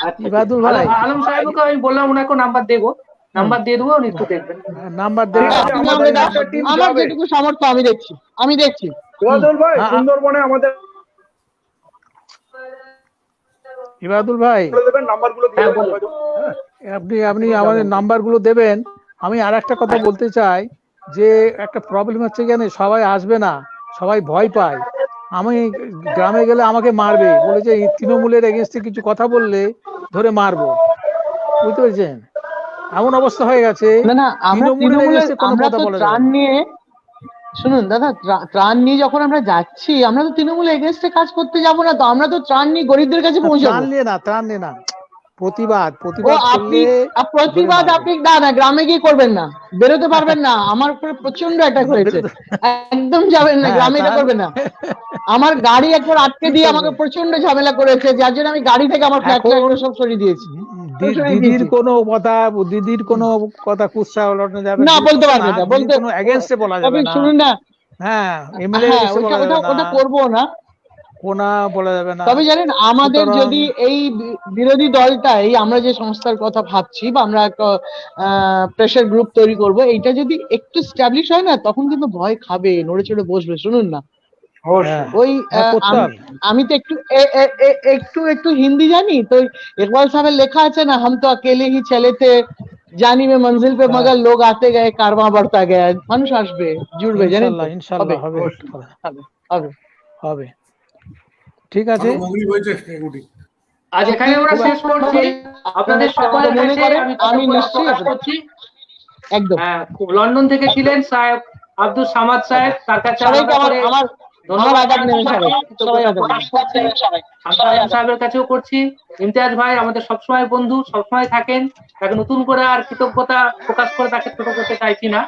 আচ্ছা। ইবাদুল ভাই, আলম সাহেবকে আমি বললাম ওনাকে নাম্বার দেবো, নাম্বার দিয়ে দেবো, উনি একটু দেখবেন। নাম্বার ঠিক দেবেন। আছে, তুমি আমাদের আমাকে দাও, একটা টিম আমার যাবে। যেটুকু সামর্থ্য আমি দেখছি। ইবাদুল ভাই, হ্যাঁ, সুন্দরবনে আমাদের ইবাদুল ভাই, বলে দেবেন, নাম্বারগুলো দিয়ে হ্যাঁ, দেবেন। বলুন। হ্যাঁ, আপনি আমাদের নাম্বারগুলো দেবেন। আমি আর একটা কথা বলতে চাই যে একটা প্রবলেম হচ্ছে কেন, সবাই আসবে না, সবাই ভয় পায়। আমি গ্রামে গেলে আমাকে মারবে, বলে যে এই তৃণমূলের এগেনস্টে কিছু কথা বললে ধরে মারবো, বুঝতে পেরেছেন? এমন অবস্থা হয়ে গেছে, না, আমরা তৃণমূলের এগেনস্টে কোনো আমরা কথা তো বলা ত্রাণ যাবে না। নিয়ে, শুনুন দাদা, ত্রাণ নিয়ে যখন আমরা যাচ্ছি, আমরা তো তৃণমূল এগেনস্টে কাজ করতে যাব না, তো আমরা তো ত্রাণ নিয়ে গরিবদের কাছে পৌঁছাবো। ত্রাণ নিয়ে না, প্রতিবাদ ও করলে প্রতিবাদ ধরে মারবে। আপনি না গ্রামে গিয়ে করবেন না, বেরোতে পারবেন না, আমার উপরে প্রচন্ড অ্যাটাক হয়েছে, একদম যাবেন না, হ্যাঁ, গ্রামে এটা করবেন না। আমার গাড়ি একবার আটকে দিয়ে আমাকে প্রচন্ড ঝামেলা করেছে, যার জন্য আমি গাড়ি থেকে আমার ফ্ল্যাট এখন সব সরিয়ে দিয়েছি। দিদির কোনো কথা কুৎসা ওঠানো যাবে না, বলতে না, পারবে না, দিদির কোনো এগেনস্টে বলা যাবে না। শুনুন না, হ্যাঁ, এমএলএ হ্যাঁ, এগেনস্টে বলা যাবে না, ওটা করবো না। কোনা বলা যাবে না। তবে জানেন, আমাদের সুতরাং যদি এই বিরোধী দলটা, এই আমরা যে সংস্থার কথা ভাবছি, বা আমরা একটা প্রেশার গ্রুপ তৈরি করব, এইটা যদি একটু স্ট্যাবলিশ হয় না, তখন কিন্তু ভয় খাবে, নড়ে চড়ে বসবে। শুনুন না, অবশ্যই। ওই করতে হবে। আমি তো একটু হিন্দি জানি, তো ইকবাল সাহেবের লেখা আছে না, হাম তো अकेले ही चले थे जानी में मंजिल पे, मगर लोग आते गए कारवां बढ़ता गया। মানুষ আসবে, জুড়বে, জানেন তো। ইনশাল্লাহ হবে, হবে। হবে। ঠিক আছে, আরো মৌরি হয়েছে এগুলি। আজ এখানে আমরা শেষ করছি। আপনাদের সকলের মনে কাছে করেন, আমি আমি কৃতজ্ঞতা নিশ্চয়ই প্রকাশ করছি। একদম হ্যাঁ, খুব লন্ডন থেকে ছিলেন সাহেব আব্দুল সামাদ সাহেব, তার কাছে সবাইকে আলাদা করে আমার ধন্যবাদ আদাব নেবেন সবাই, সবাই কৃতজ্ঞতা আদাব প্রকাশ নেবেন। করছি। আলম সাহেবের কাছেও করছি। ইমতিয়াজ ভাই আমাদের সবসময় বন্ধু, সবসময় থাকেন, তাকে নতুন করে আর কৃতজ্ঞতা প্রকাশ করে তাকে ছোট করতে চাইছি না।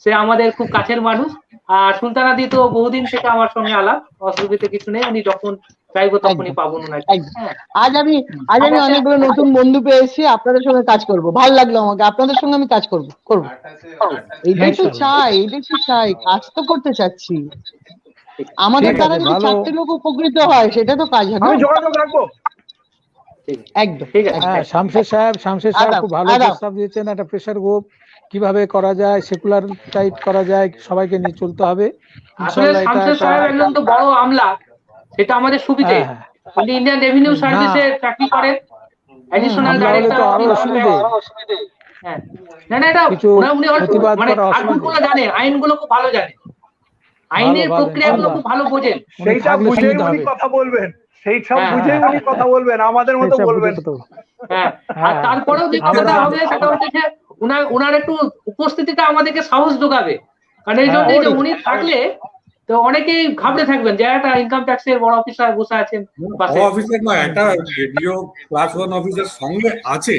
সে আমাদের খুব কাছের মানুষ। আর সুলতানা দি তো বহুদিন থেকে আমার সঙ্গে আলাপ, অসুবিধা কিছু নেই, উনি যখন চাইবো তখনই পাবো ওনাকে। একদম। আজ আমি অনেকগুলো নতুন বন্ধু পেয়েছি, আপনাদের সঙ্গে কাজ করব, ভালো লাগলো আমাকে, আপনাদের সঙ্গে আমি কাজ করব। এটাই তো চাই, কাজ তো করতে চাচ্ছি। আমাদের ঠিক দ্বারা আছে, যদি ভালো। 4টে লোক উপকৃত হয়, সেটা তো কাজ হয় না। আমি যোগাযোগ রাখবো। একদম, ঠিক আছে। হ্যাঁ, শামশের সাহেব আদাব, খুব ভালো আদাব। প্রস্তাব দিয়েছেন। একটা প্রেসার গ্রুপ কিভাবে করা যায়, সেকুলার টাইপ করা যায়, সবাইকে নিয়ে চলতে হবে। আসলে ইনশাল্লাহ এটা শামসুর সাহেব একজন তো বড় আমলা, সেটা আমাদের সুবিধে। হ্যাঁ, হ্যাঁ। উনি ইন্ডিয়ান রেভিনিউ না, সার্ভিসে চাকরি করেন, অ্যাডিশনাল আমলা হলে তো আরো অসুবিধে। হ্যাঁ, না এটা কিছু উনি প্রতিবাদ মানে করা অসুবিধে। আইনগুলো জানে, আইনগুলো খুব ভালো জানে, আইনের ভালো, প্রক্রিয়াগুলো ইনশাল্লাহ। খুব ভালো বোঝেন। উনি সেইটা থাকলে বুঝেই সুবিধা উনি হবে। কথা বলবেন, সেইসব হ্যাঁ, বুঝেই হ্যাঁ, উনি কথা বলবেন, আমাদের মতো সেইসব বলবেন। বুঝে তো। হ্যাঁ, আর হ্যাঁ, তারপরেও যে কথাটা হবে সেটা হচ্ছে যে উনার একটু উপস্থিতিটা আমাদেরকে সাহস যোগাবে। কারণ এই জন্যই যে উনি থাকলে তো অনেকেই ঘাবড়ে থাকবেন যে একটা ইনকাম ট্যাক্সের বড় অফিসার বসে আছেন পাশে। অফিসের নয়, একটা রেডিও ক্লাস 1 অফিসের সঙ্গে আছে,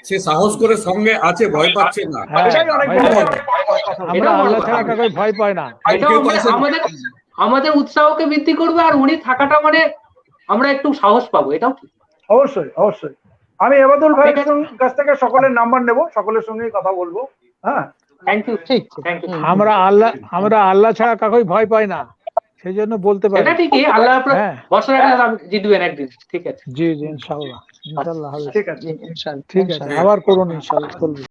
সে সাহস করে সঙ্গে আছে, ভয় পাচ্ছে না। হ্যাঁ, এটাই অনেক ভয় বড় পায় কথা। না। আমরা এটাও বড় আল্লাহ কথা। ছাড়া কাউকে ভয় পাই না। এটাও কেউ তো মানে আসেন। আমাদের উৎসাহকে বৃদ্ধি করবে, আর উনি থাকাটা মানে আমরা একটু সাহস পাবো, এটাও ঠিক। অবশ্যই। আমি এবাদুল ভাইয়ের ঠিক আছে। কাছ থেকে সকলের নাম্বার নেব, সকলের সঙ্গেই কথা বলবো। হ্যাঁ, থ্যাংক ইউ, ঠিক। Thank you. আমরা আল্লাহ ছাড়া কাউকে ভয় পাই না, সেই জন্য বলতে পারি। এটা ঠিকই, আল্লাহ আপনার হ্যাঁ। বছর জিতবেন একদিন, ঠিক আছে। জি, ইনশাল্লাহ হবে। ঠিক আছে। ইনশাআল্লাহ, ঠিক আছে, আবার করুন, ইনশাল্লাহ চলবে।